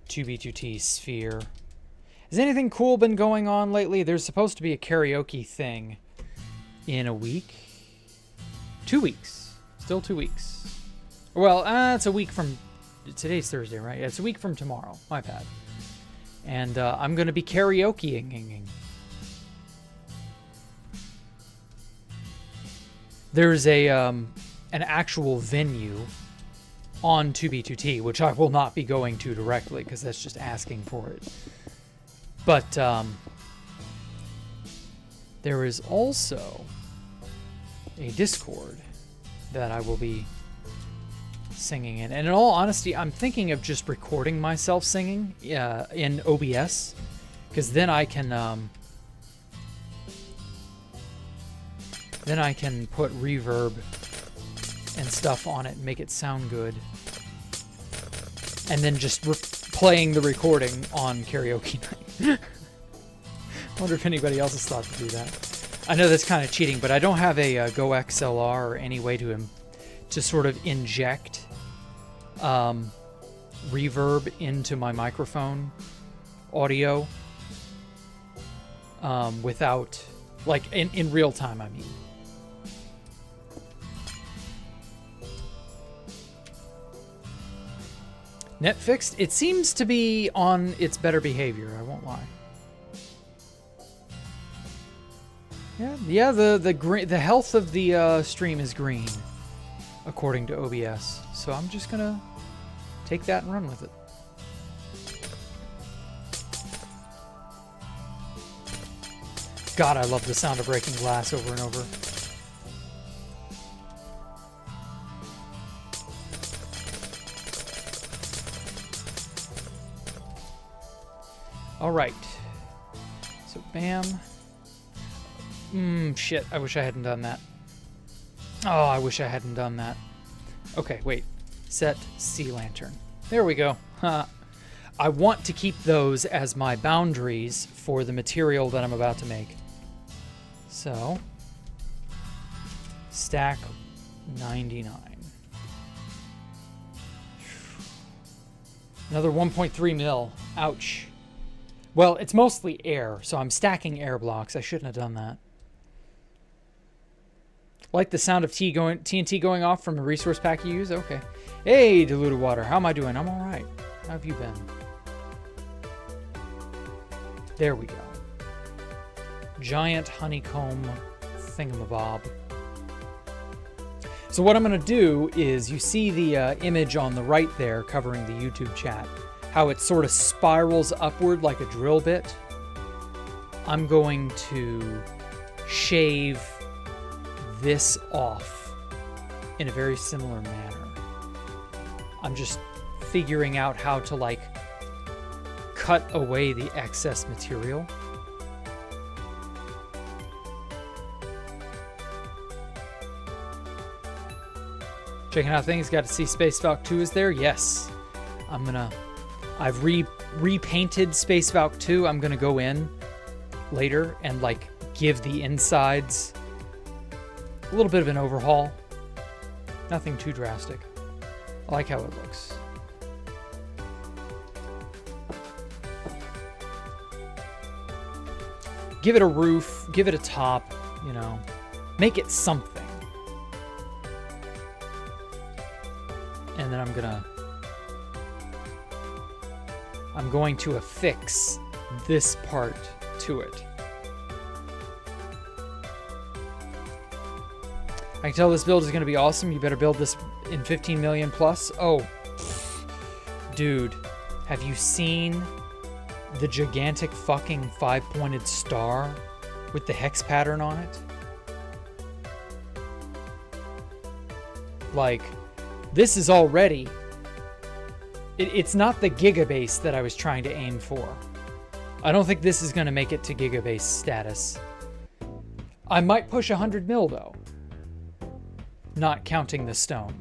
2B2T sphere? Has anything cool been going on lately? There's supposed to be a karaoke thing in a week. 2 weeks. Still 2 weeks. Well, it's a week from... Today's Thursday, right? Yeah, it's a week from tomorrow. My bad. And I'm going to be karaokeing. There's an actual venue on 2B2T, which I will not be going to directly because that's just asking for it. But there is also a Discord that I will be singing in. And in all honesty, I'm thinking of just recording myself singing in OBS, because then I can put reverb and stuff on it and make it sound good. and then just playing the recording on karaoke night. I wonder if anybody else has thought to do that. I know that's kind of cheating, but I don't have a Go XLR or any way to sort of inject reverb into my microphone audio without, like, in real time, I mean. Netflix, it seems to be on its better behavior, I won't lie. Yeah, the health of the stream is green, according to OBS. So I'm just gonna take that and run with it. God, I love the sound of breaking glass over and over. All right. So, bam. Shit. I wish I hadn't done that. Oh, I wish I hadn't done that. Okay, wait. Set sea lantern. There we go. I want to keep those as my boundaries for the material that I'm about to make. So, stack 99. Another 1.3 mil. Ouch. Well, it's mostly air, so I'm stacking air blocks. I shouldn't have done that. Like the sound of TNT going off from a resource pack you use? Okay. Hey, diluted water. How am I doing? I'm all right. How have you been? There we go. Giant honeycomb thingamabob. So what I'm going to do is, you see the image on the right there covering the YouTube chat, how it sort of spirals upward like a drill bit. I'm going to shave this off in a very similar manner. I'm just figuring out how to, like, cut away the excess material. Checking out things. Got to see Space Valk 2 is there. Yes. I've repainted Space Valk 2. I'm gonna go in later and, like, give the insides a little bit of an overhaul. Nothing too drastic. I like how it looks. Give it a roof, give it a top, you know, make it something. And then I'm going to affix this part to it. I can tell this build is going to be awesome. You better build this in 15 million plus. Oh, dude, have you seen the gigantic fucking 5-pointed star with the hex pattern on it? Like, this is already... It's not the gigabase that I was trying to aim for. I don't think this is going to make it to gigabase status. I might push 100 mil, though. Not counting the stone.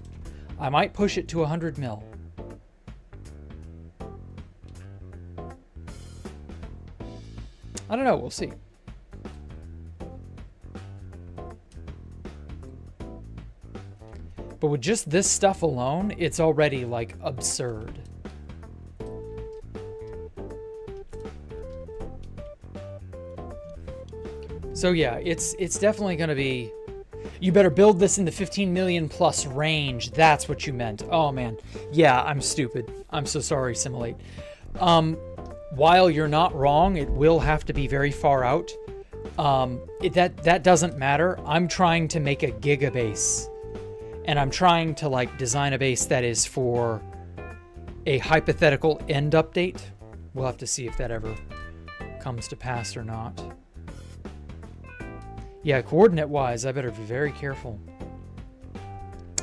I might push it to 100 mil. I don't know, we'll see. But with just this stuff alone, it's already, like, absurd. So yeah, it's definitely going to be... You better build this in the 15 million plus range. That's what you meant. Oh, man. Yeah, I'm stupid. I'm so sorry, Simulate. While you're not wrong, it will have to be very far out. That doesn't matter. I'm trying to make a gigabase. And I'm trying to, like, design a base that is for a hypothetical end update. We'll have to see if that ever comes to pass or not. Yeah, coordinate-wise, I better be very careful.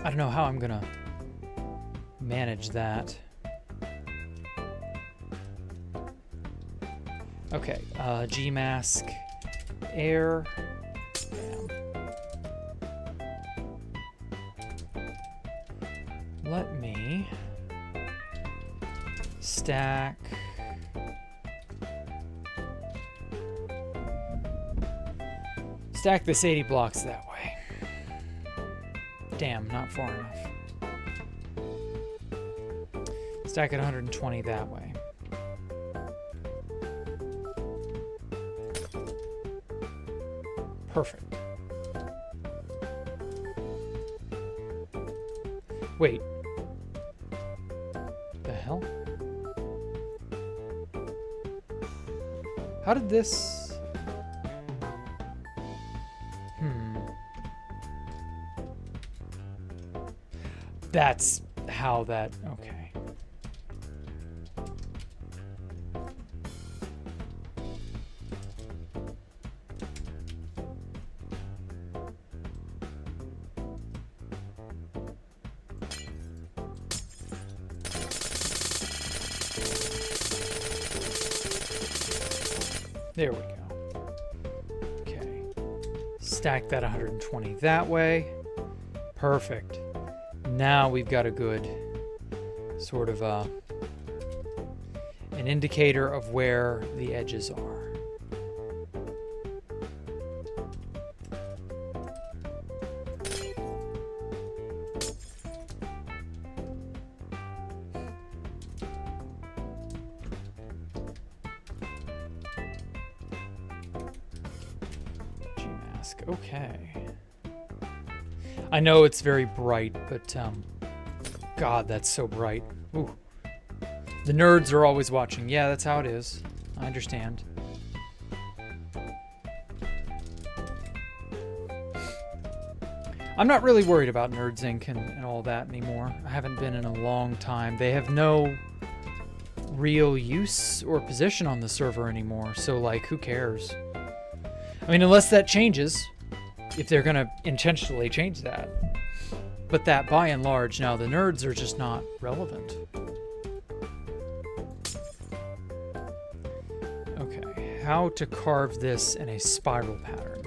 I don't know how I'm gonna manage that. Okay, G-mask, air. Bam. Let me stack. Stack this 80 blocks that way. Damn, not far enough. Stack it 120 that way. Perfect. Wait. The hell? How did this... That's how that... Okay. There we go. Okay. Stack that 120 that way. Perfect. Now we've got a good sort of an indicator of where the edges are. G-mask, okay. I know it's very bright, but God, that's so bright. Ooh. The nerds are always watching. Yeah, that's how it is. I understand. I'm not really worried about Nerds Inc. and all that anymore. I haven't been in a long time. They have no real use or position on the server anymore, so like, who cares? I mean, unless that changes. If they're going to intentionally change that. But that, by and large, now the nerds are just not relevant. Okay, how to carve this in a spiral pattern.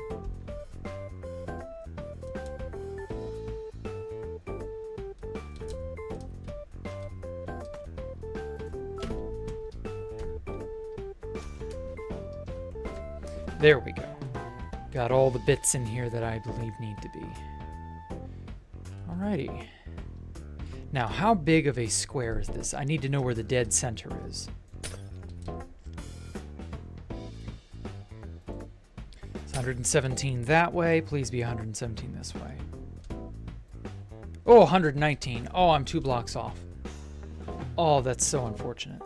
There we go. Got all the bits in here that I believe need to be. Alrighty. Now, how big of a square is this? I need to know where the dead center is. It's 117 that way. Please be 117 this way. Oh, 119. Oh, I'm 2 blocks off. Oh, that's so unfortunate.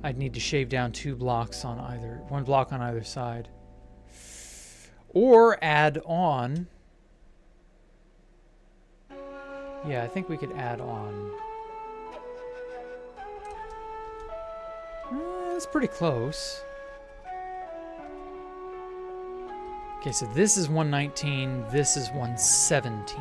I'd need to shave down 2 blocks on either, 1 block on either side. Or add on. Yeah, I think we could add on. That's pretty close. Okay, so this is 119, this is 117.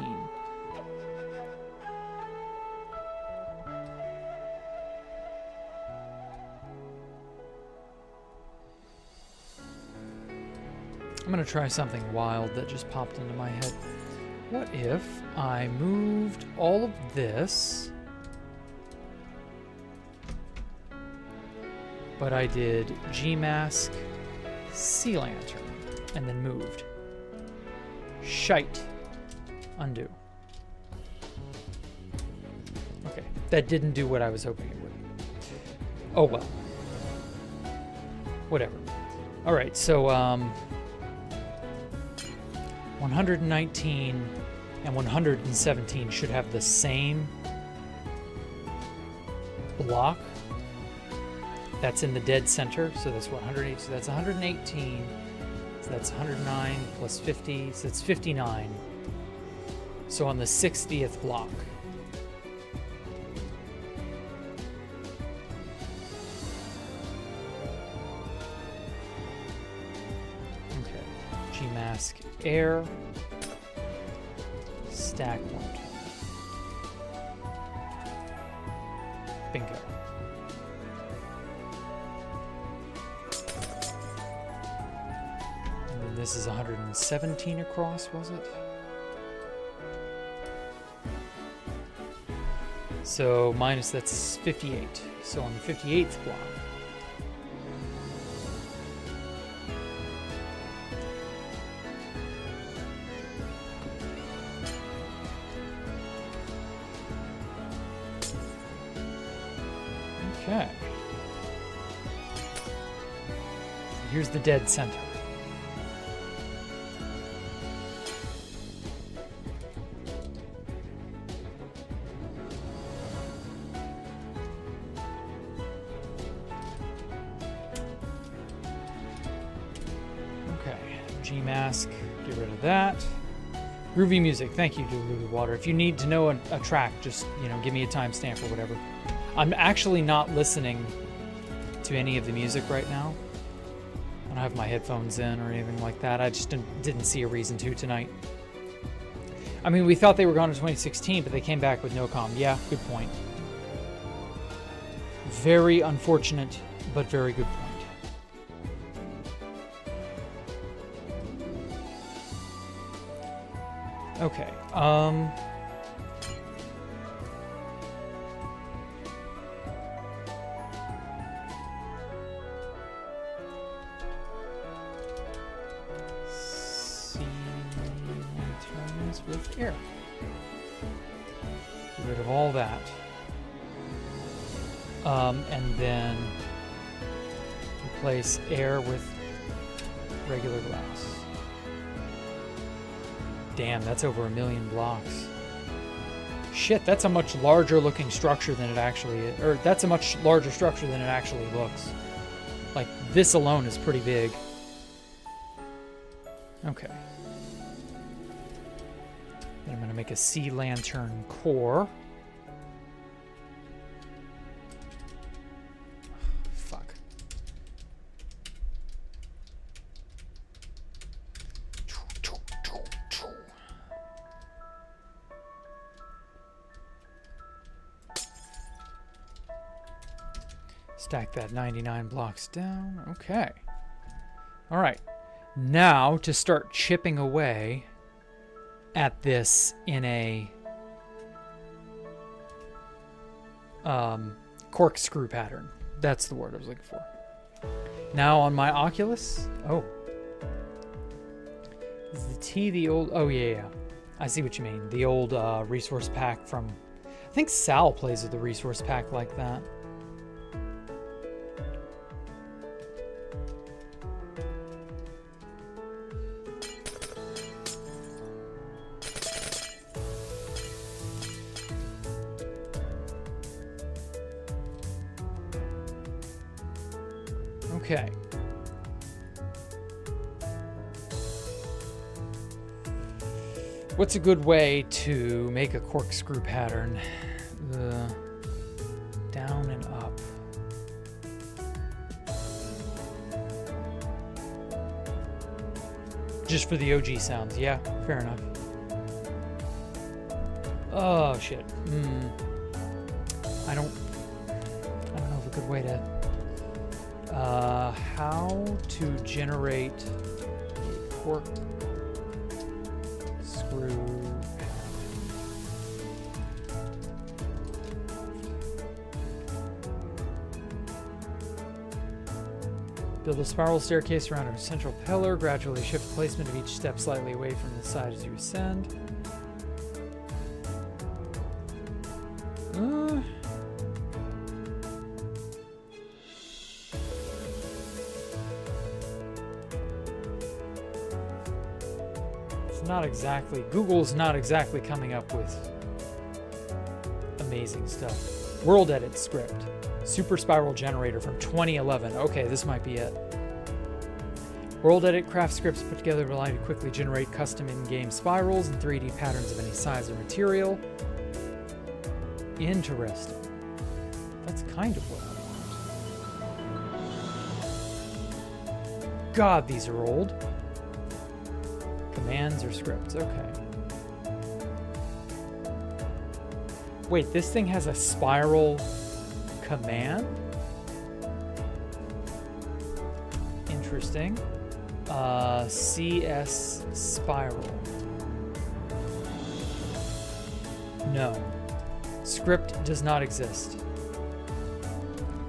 I'm gonna try something wild that just popped into my head. What if I moved all of this, but I did G-mask, sea lantern, and then moved. Shite. Undo. Okay, that didn't do what I was hoping it would. Oh well. Whatever. All right, so 119 and 117 should have the same block. That's in the dead center, so that's 108. So that's 118. So that's 109 plus 50, so it's 59. So on the 60th block. Okay, G-mask air, stack 1. Bingo. And then this is 117 across, was it? So minus, that's 58. So on the 58th block. Okay. Here's the dead center. Okay, G mask, get rid of that. Groovy music, thank you, Diluted Water. If you need to know a track, just, give me a timestamp or whatever. I'm actually not listening to any of the music right now. I don't have my headphones in or anything like that. I just didn't see a reason to tonight. I mean, we thought they were gone in 2016, but they came back with no comm. Yeah, good point. Very unfortunate, but very good point. Okay, lanterns with air. Get rid of all that. And then replace air with regular glass. Damn, that's over 1 million blocks. Shit, that's a much larger looking structure than it actually is. Or that's a much larger structure than it actually looks. Like, this alone is pretty big. Okay. Then I'm going to make a sea lantern core. Fuck. Stack that 99 blocks down. Okay. All right. Now to start chipping away at this in a corkscrew pattern. That's the word I was looking for. Now on my Oculus. Oh. Is the T the old... Oh, yeah. I see what you mean. The old resource pack from... I think Sal plays with the resource pack like that. Okay. What's a good way to make a corkscrew pattern? The down and up. Just for the OG sounds. Yeah, fair enough. Oh shit. I don't know of a good way to how to generate a corkscrew build a spiral staircase around a central pillar. Gradually shift placement of each step slightly away from the side as you ascend. Not exactly. Google's not exactly coming up with amazing stuff. World Edit script. Super Spiral Generator from 2011. Okay, this might be it. World Edit craft scripts put together allow you to quickly generate custom in-game spirals and 3D patterns of any size or material. Interesting. That's kind of what I want. God, these are old. Commands or scripts, okay. Wait, this thing has a spiral command? Interesting. CS spiral. No. Script does not exist.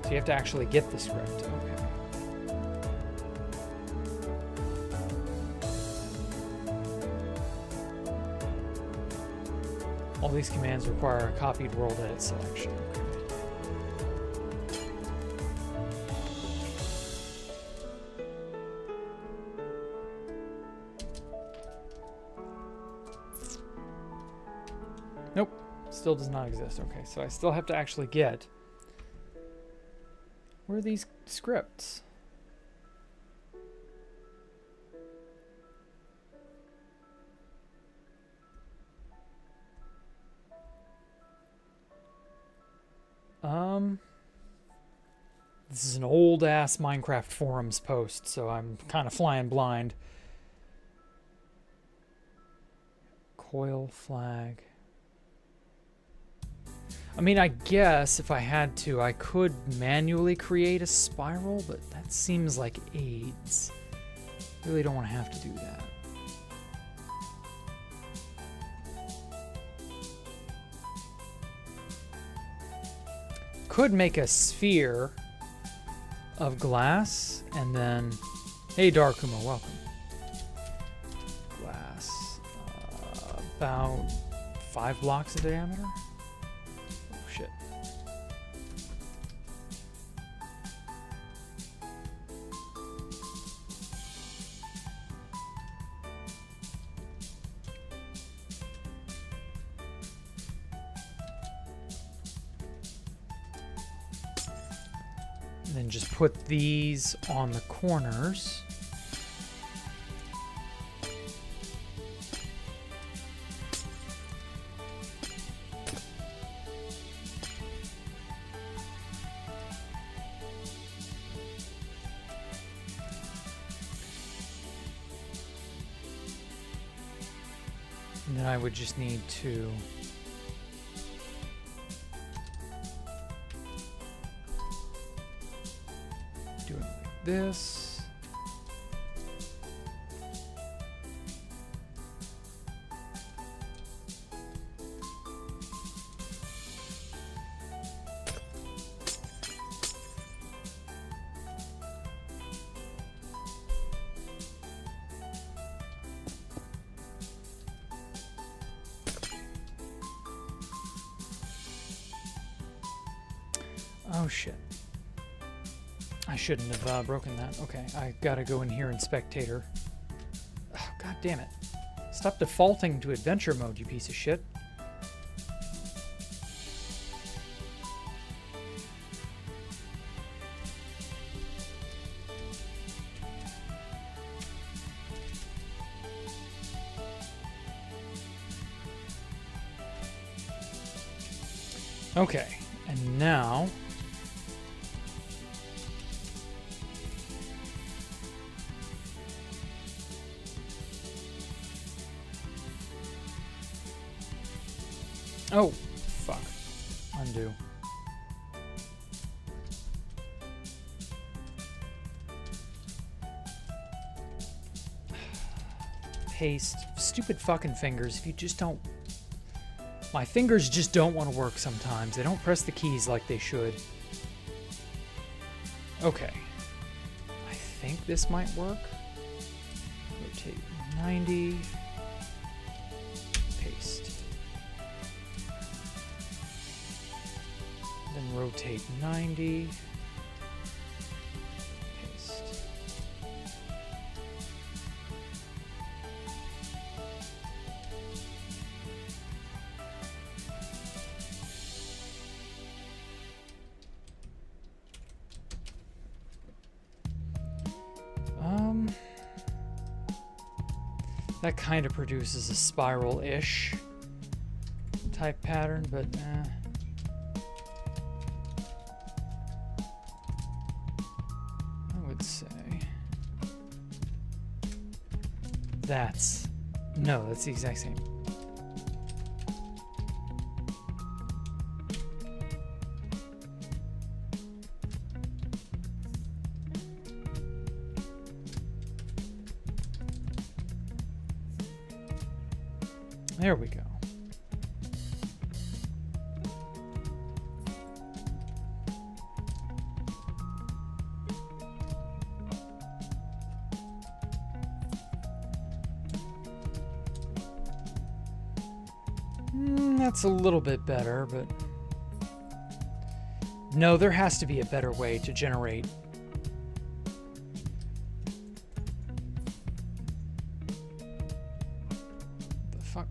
So you have to actually get the script. Okay. All these commands require a copied world edit selection. Okay. Nope, still does not exist. Okay, so I still have to actually get... Where are these scripts? This is an old-ass Minecraft forums post, so I'm kind of flying blind. Coil flag. I mean, I guess if I had to, I could manually create a spiral, but that seems like AIDS. Really don't want to have to do that. Could make a sphere of glass and then... Hey, Darkuma, welcome. Glass. About 5 blocks in diameter? Oh, shit. Then just put these on the corners. And then I would just need to do it like this. Oh shit. I shouldn't have broken that. Okay, I gotta go in here and spectator. Oh, God damn it. Stop defaulting to adventure mode, you piece of shit. Okay, and now... Oh, fuck. Undo. Paste. Stupid fucking fingers. If you just don't... My fingers just don't want to work sometimes. They don't press the keys like they should. Okay. I think this might work. Rotate 90. Paste. Then rotate 90. Paste. That kind of produces a spiral-ish type pattern, but I would say that's the exact same. There we go. That's a little bit better, but no, there has to be a better way to generate. The fuck?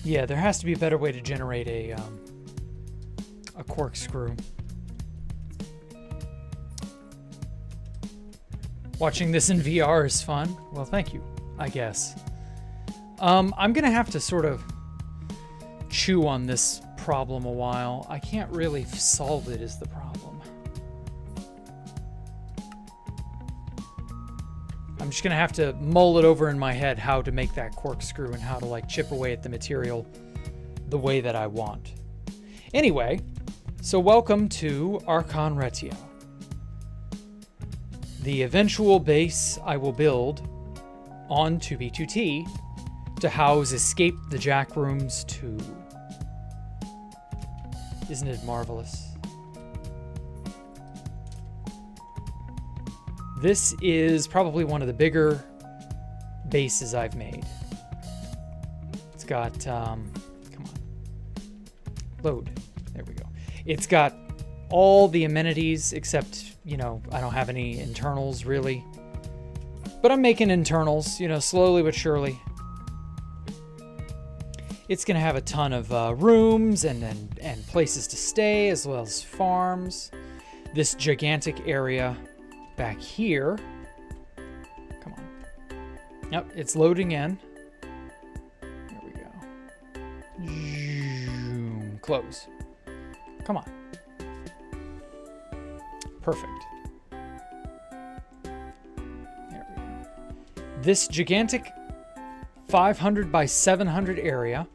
Yeah, there has to be a better way to generate a corkscrew. Watching this in VR is fun. Well, thank you, I guess. I'm gonna have to sort of chew on this problem a while. I can't really solve it is the problem. I'm just gonna have to mull it over in my head how to make that corkscrew and how to like chip away at the material the way that I want. Anyway, so welcome to Archon Retia. The eventual base I will build on 2B2T to house Escape the Jack Rooms 2. Isn't it marvelous? This is probably one of the bigger bases I've made. It's got, come on, load, there we go. It's got all the amenities except, you know, I don't have any internals really. But I'm making internals, you know, slowly but surely. It's gonna have a ton of rooms and places to stay, as well as farms. This gigantic area back here. Come on. Yep, it's loading in. There we go. Zoom. Close. Come on. Perfect. There we go. This gigantic 500 by 700 area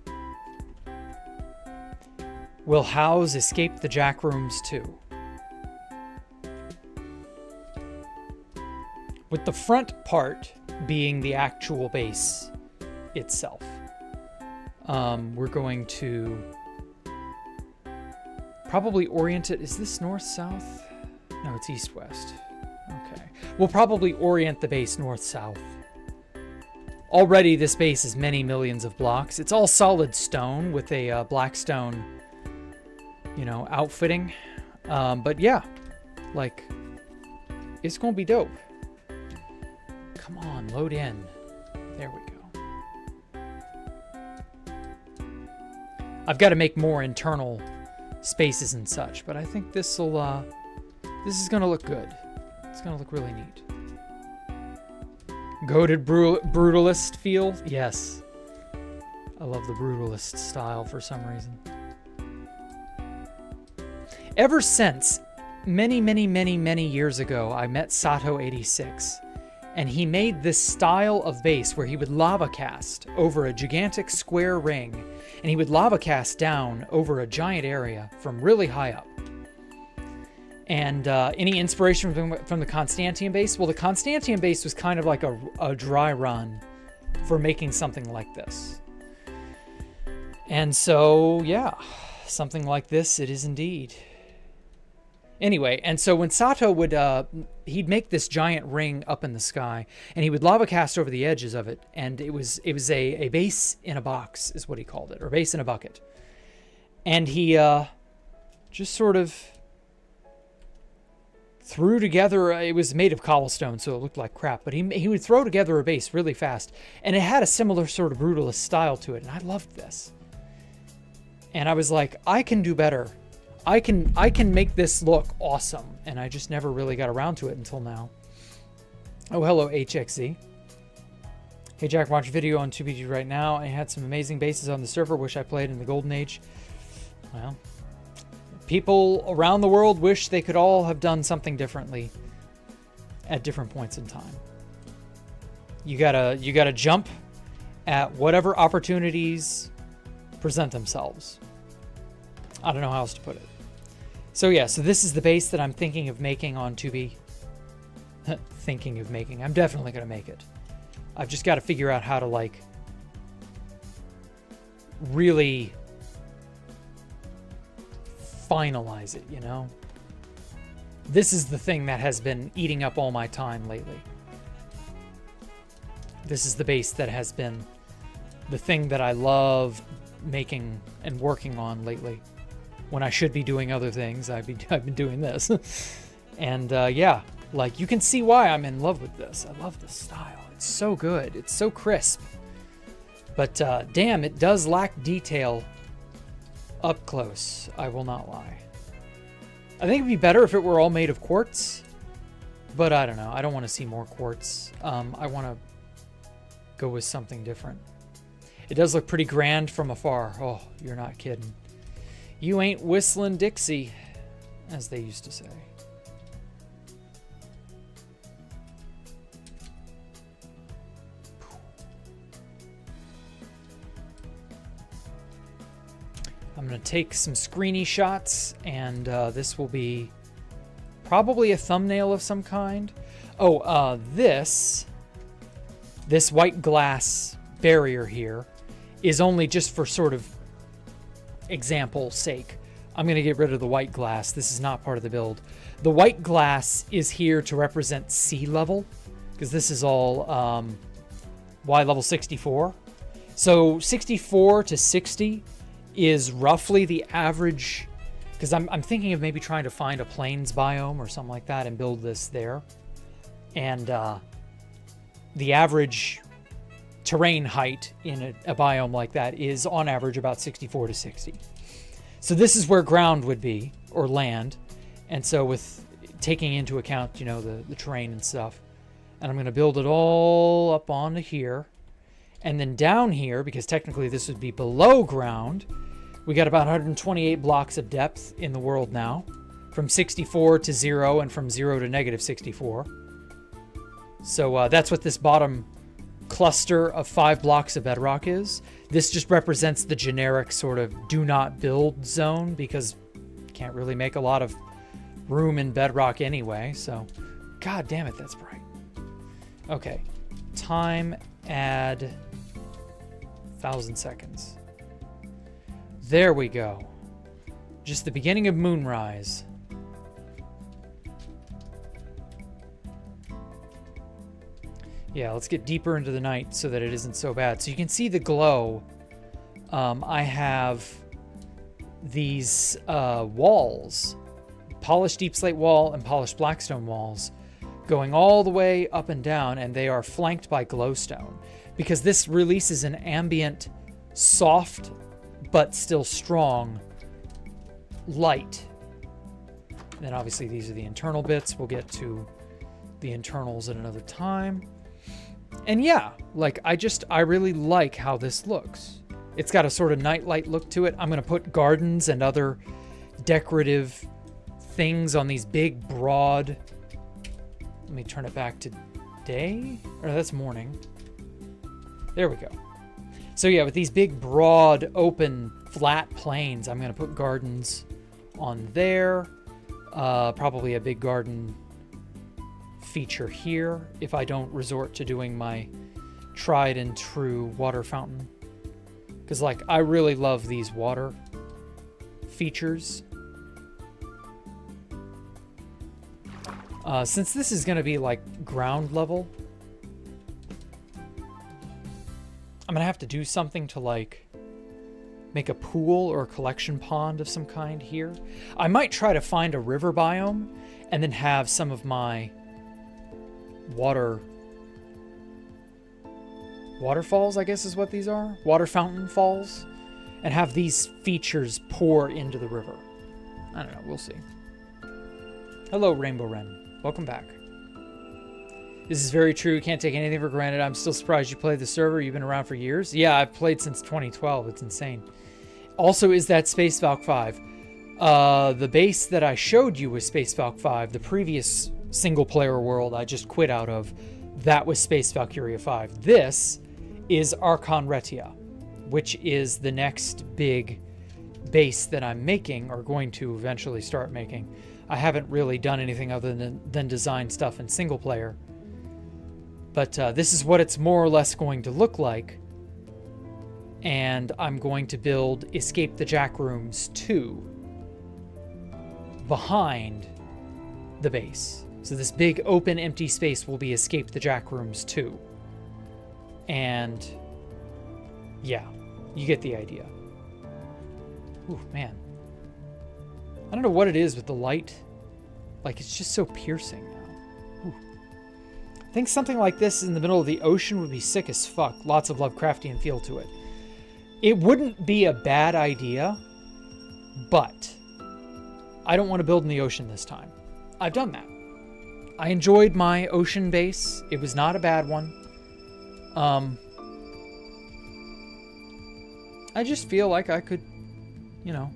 will house Escape the Jack Rooms 2. With the front part being the actual base itself. We're going to probably orient it. Is this north-south? No, it's east-west. Okay. We'll probably orient the base north-south. Already this base is many millions of blocks. It's all solid stone with a black stone, you know, outfitting. But yeah, like, it's gonna be dope. Come on, load in. There we go. I've got to make more internal spaces and such, but I think this is gonna look good. It's gonna look really neat. Goated brutalist feel? Yes. I love the brutalist style for some reason. Ever since many years ago, I met Sato86, and he made this style of base where he would lava cast over a gigantic square ring, and he would lava cast down over a giant area from really high up. And any inspiration from the Constantian base? Well, the Constantian base was kind of like a dry run for making something like this. And so, yeah, something like this it is indeed. Anyway, and so when Sato would, he'd make this giant ring up in the sky, and he would lava cast over the edges of it, and it was a base in a box, is what he called it, or base in a bucket. And he just sort of threw together, it was made of cobblestone, so it looked like crap, but he would throw together a base really fast, and it had a similar sort of brutalist style to it, and I loved this. And I was like, I can do better. I can make this look awesome, and I just never really got around to it until now. Oh, hello, HXZ. Hey, Jack, watch video on 2BG right now. I had some amazing bases on the server. Wish I played in the Golden Age. Well, people around the world wish they could all have done something differently at different points in time. You gotta jump at whatever opportunities present themselves. I don't know how else to put it. So yeah, so this is the base that I'm thinking of making on 2B. Thinking of making. I'm definitely going to make it. I've just got to figure out how to, like, really finalize it, you know? This is the thing that has been eating up all my time lately. This is the base that has been the thing that I love making and working on lately. When I should be doing other things, I've been doing this. And yeah, like you can see why I'm in love with this. I love this style. It's so good. It's so crisp. But damn, it does lack detail up close. I will not lie. I think it'd be better if it were all made of quartz. But I don't know. I don't want to see more quartz. I want to go with something different. It does look pretty grand from afar. Oh, you're not kidding. You ain't whistling Dixie, as they used to say. I'm going to take some screeny shots, and this will be probably a thumbnail of some kind. Oh, this white glass barrier here is only just for sort of example sake. I'm going to get rid of the white glass. This is not part of the build. The white glass is here to represent sea level, because this is all Y level 64. So 64 to 60 is roughly the average, because I'm thinking of maybe trying to find a plains biome or something like that and build this there. And the average terrain height in a biome like that is on average about 64 to 60. So this is where ground would be, or land. And so with taking into account, you know, the terrain and stuff, and I'm going to build it all up onto here. And then down here, because technically this would be below ground, we got about 128 blocks of depth in the world now, from 64 to 0 and from 0 to negative 64. So that's what this bottom cluster of 5 blocks of bedrock is. This just represents the generic sort of do not build zone, because you can't really make a lot of room in bedrock anyway. So, god damn it, that's bright. Okay, time add 1,000 seconds. There we go. Just the beginning of moonrise. Yeah, let's get deeper into the night so that it isn't so bad. So you can see the glow. I have these walls, polished deep slate wall and polished blackstone walls, going all the way up and down, and they are flanked by glowstone, because this releases an ambient, soft, but still strong light. And then obviously these are the internal bits. We'll get to the internals at another time. And yeah, like I really like how this looks. It's got a sort of nightlight look to it. I'm going to put gardens and other decorative things on these big, broad... Let me turn it back to day. Or no, that's morning. There we go. So yeah, with these big, broad, open, flat plains, I'm going to put gardens on there. Probably a big garden feature here if I don't resort to doing my tried and true water fountain. Because, like, I really love these water features. Since this is going to be, like, ground level, I'm going to have to do something to, like, make a pool or a collection pond of some kind here. I might try to find a river biome and then have some of my waterfalls, I guess is what these are. Water fountain falls. And have these features pour into the river. I don't know. We'll see. Hello, Rainbow Wren. Welcome back. This is very true. Can't take anything for granted. I'm still surprised you played the server. You've been around for years. Yeah, I've played since 2012. It's insane. Also, is that Space Valk 5? The base that I showed you was Space Valk 5. The previous single-player world I just quit out of, that was Space Valkyria 5. This is Archon Retia, which is the next big base that I'm making, or going to eventually start making. I haven't really done anything other than design stuff in single player. But this is what it's more or less going to look like. And I'm going to build Escape the Jack Rooms 2 behind the base. So this big open empty space will be Escape the Jack Rooms 2. And yeah, you get the idea. Ooh, man. I don't know what it is with the light. Like, it's just so piercing now. Ooh. I think something like this in the middle of the ocean would be sick as fuck. Lots of Lovecraftian feel to it. It wouldn't be a bad idea, but I don't want to build in the ocean this time. I've done that. I enjoyed my ocean base. It was not a bad one. I just feel like I could, you know,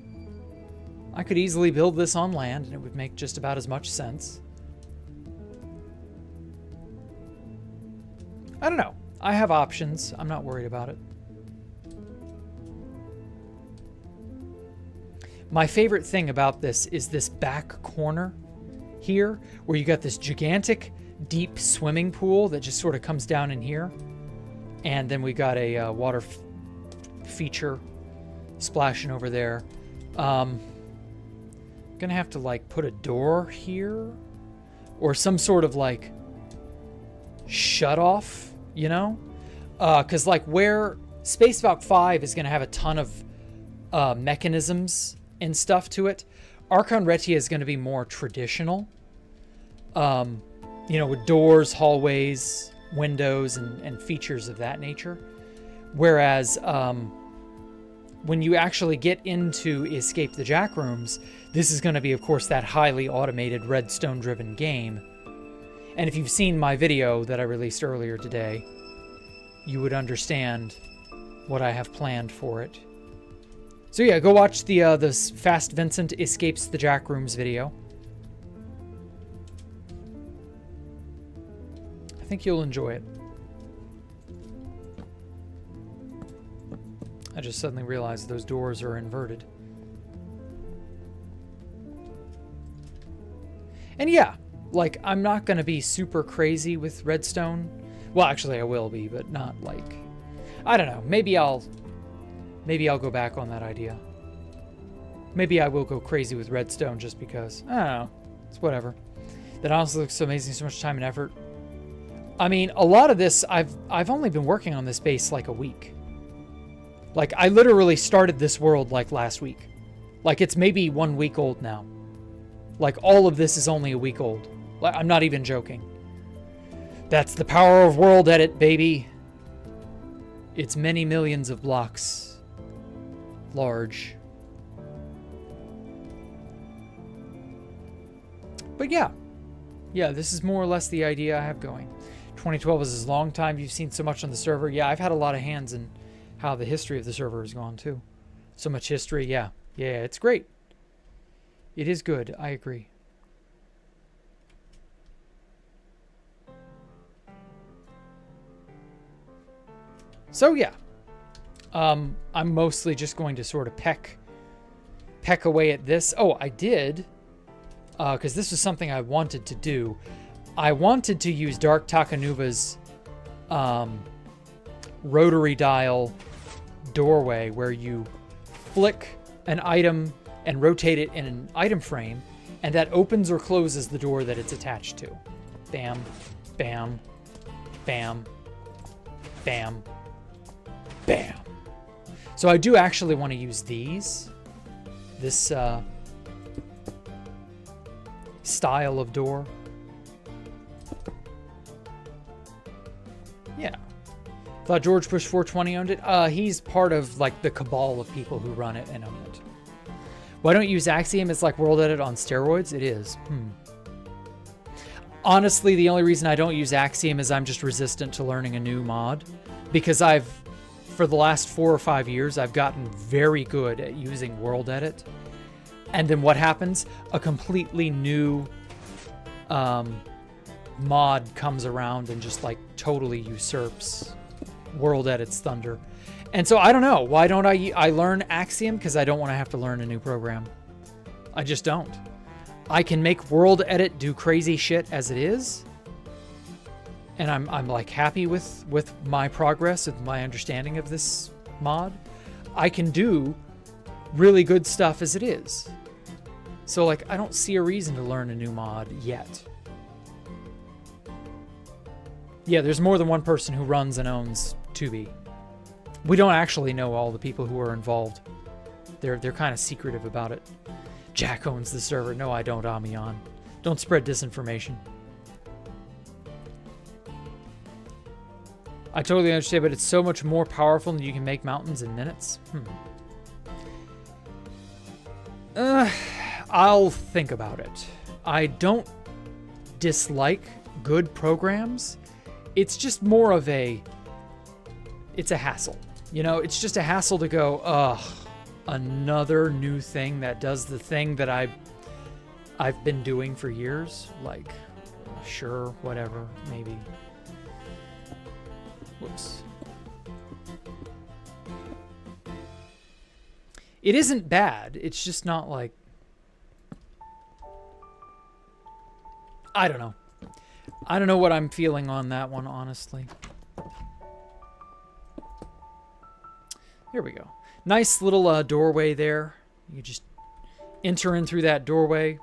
I could easily build this on land and it would make just about as much sense. I don't know. I have options. I'm not worried about it. My favorite thing about this is this back corner here, where you got this gigantic, deep swimming pool that just sort of comes down in here. And then we got a water feature splashing over there. Gonna have to like put a door here or some sort of like shut off, you know? Because like where Space Valk 5 is gonna have a ton of mechanisms and stuff to it, Archon Retia is going to be more traditional, you know, with doors, hallways, windows, and features of that nature. Whereas when you actually get into Escape the Jack Rooms, this is going to be, of course, that highly automated redstone-driven game. And if you've seen my video that I released earlier today, you would understand what I have planned for it. So yeah, go watch the Fast Vincent Escapes the Jack Rooms video. I think you'll enjoy it. I just suddenly realized those doors are inverted. And yeah, like, I'm not going to be super crazy with redstone. Well, actually I will be, but not like... I don't know, maybe I'll go back on that idea. Maybe I will go crazy with redstone just because. I don't know. It's whatever. That honestly looks so amazing, so much time and effort. I mean, a lot of this, I've only been working on this base like a week. Like, I literally started this world like last week. Like, it's maybe 1 week old now. Like, all of this is only a week old. Like, I'm not even joking. That's the power of world edit, baby. It's many millions of blocks. Large. But yeah, this is more or less the idea I have going. 2012 is a long time. You've seen so much on the server. Yeah, I've had a lot of hands in how the history of the server has gone too. So much history. Yeah, it's great. It is good. I agree. So yeah. I'm mostly just going to sort of peck away at this. Oh, I did, because this was something I wanted to do. I wanted to use Dark Takanuva's rotary dial doorway, where you flick an item and rotate it in an item frame, and that opens or closes the door that it's attached to. Bam, bam, bam, bam, bam. So I do actually want to use these. This style of door. Yeah. Thought George Bush 420 owned it. He's part of like the cabal of people who run it and own it. Why don't you use Axiom? It's like World Edit on steroids. It is. Honestly, the only reason I don't use Axiom is I'm just resistant to learning a new mod, because for the last 4 or 5 years, I've gotten very good at using World Edit. And then what happens? A completely new mod comes around and just like totally usurps World Edit's thunder. And so I don't know. Why don't I learn Axiom? Because I don't want to have to learn a new program. I just don't. I can make World Edit do crazy shit as it is. And I'm like happy with my progress, with my understanding of this mod. I can do really good stuff as it is. So, like, I don't see a reason to learn a new mod yet. Yeah, there's more than one person who runs and owns 2B. We don't actually know all the people who are involved. They're kind of secretive about it. Jack owns the server. No, I don't, Amion. Don't spread disinformation. I totally understand, but it's so much more powerful than you can make mountains in minutes. I'll think about it. I don't dislike good programs. It's just more of it's a hassle. You know, it's just a hassle to go, ugh, another new thing that does the thing that I've been doing for years. Like, sure, whatever, maybe. Whoops. It isn't bad. It's just not like... I don't know. I don't know what I'm feeling on that one, honestly. Here we go. Nice little doorway there. You just enter in through that doorway.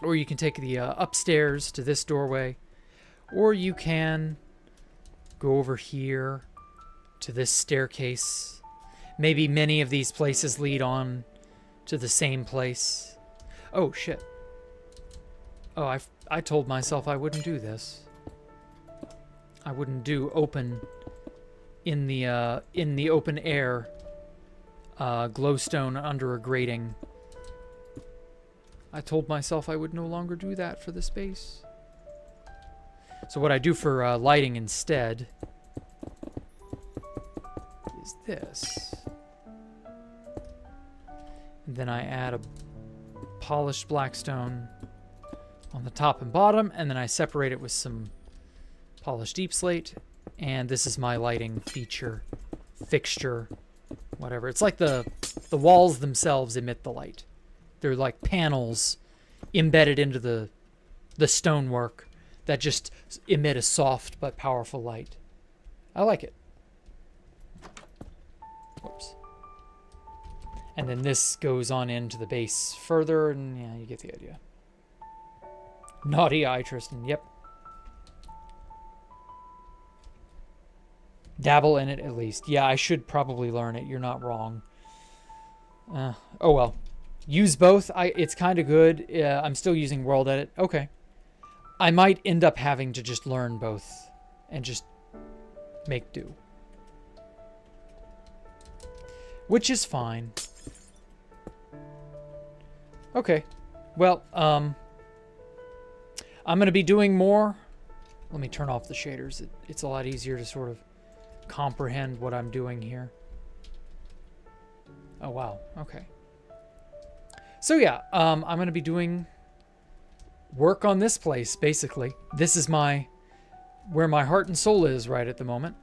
Or you can take the upstairs to this doorway. Or you can go over here to this staircase. Maybe many of these places lead on to the same place. Oh, shit. Oh, I told myself I wouldn't do this. I wouldn't do open in the open air glowstone under a grating. I told myself I would no longer do that for the space. So what I do for lighting instead is this. And then I add a polished blackstone on the top and bottom, and then I separate it with some polished deep slate, and this is my lighting feature, fixture, whatever. It's like the walls themselves emit the light. They're like panels embedded into the stonework that just emit a soft but powerful light. I like it. Whoops. And then this goes on into the base further, and yeah, you get the idea. Naughty eye, Tristan. Yep. Dabble in it at least. Yeah, I should probably learn it. You're not wrong. Oh well. Use both. It's kind of good. I'm still using World Edit. Okay. I might end up having to just learn both and just make do. Which is fine. Okay. Well, I'm going to be doing more. Let me turn off the shaders. It's a lot easier to sort of comprehend what I'm doing here. Oh, wow. Okay. So, yeah, I'm going to be doing work on this place, basically. This is where my heart and soul is right at the moment.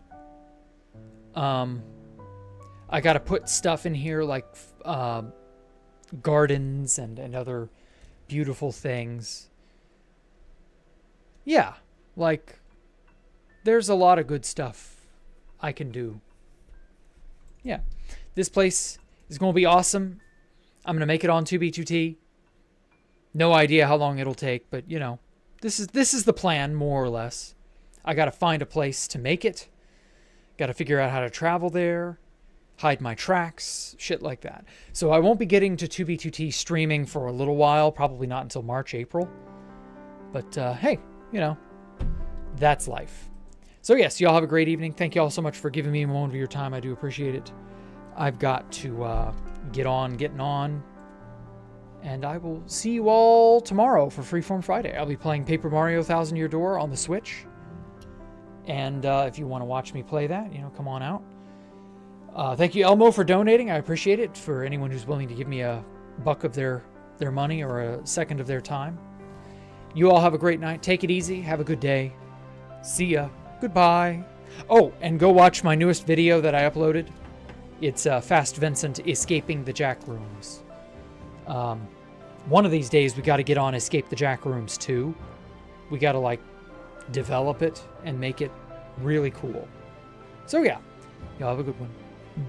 I got to put stuff in here like gardens and other beautiful things. Yeah, like, there's a lot of good stuff I can do. Yeah, this place is going to be awesome. I'm going to make it on 2B2T. No idea how long it'll take, but, you know, this is the plan, more or less. I got to find a place to make it. Got to figure out how to travel there, hide my tracks, shit like that. So I won't be getting to 2B2T streaming for a little while, probably not until March, April. But, hey, you know, that's life. So yes, y'all have a great evening. Thank you all so much for giving me a moment of your time. I do appreciate it. I've got to getting on. And I will see you all tomorrow for Freeform Friday. I'll be playing Paper Mario Thousand Year Door on the Switch. And if you want to watch me play that, you know, come on out. Thank you, Elmo, for donating. I appreciate it. For anyone who's willing to give me a buck of their money or a second of their time. You all have a great night. Take it easy. Have a good day. See ya. Goodbye. Oh, and go watch my newest video that I uploaded. It's Fast Vincent escaping the Jack Rooms. One of these days we got to get on Escape the Jack Rooms 2. We got to like develop it and make it really cool. So yeah, y'all have a good one.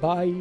Bye.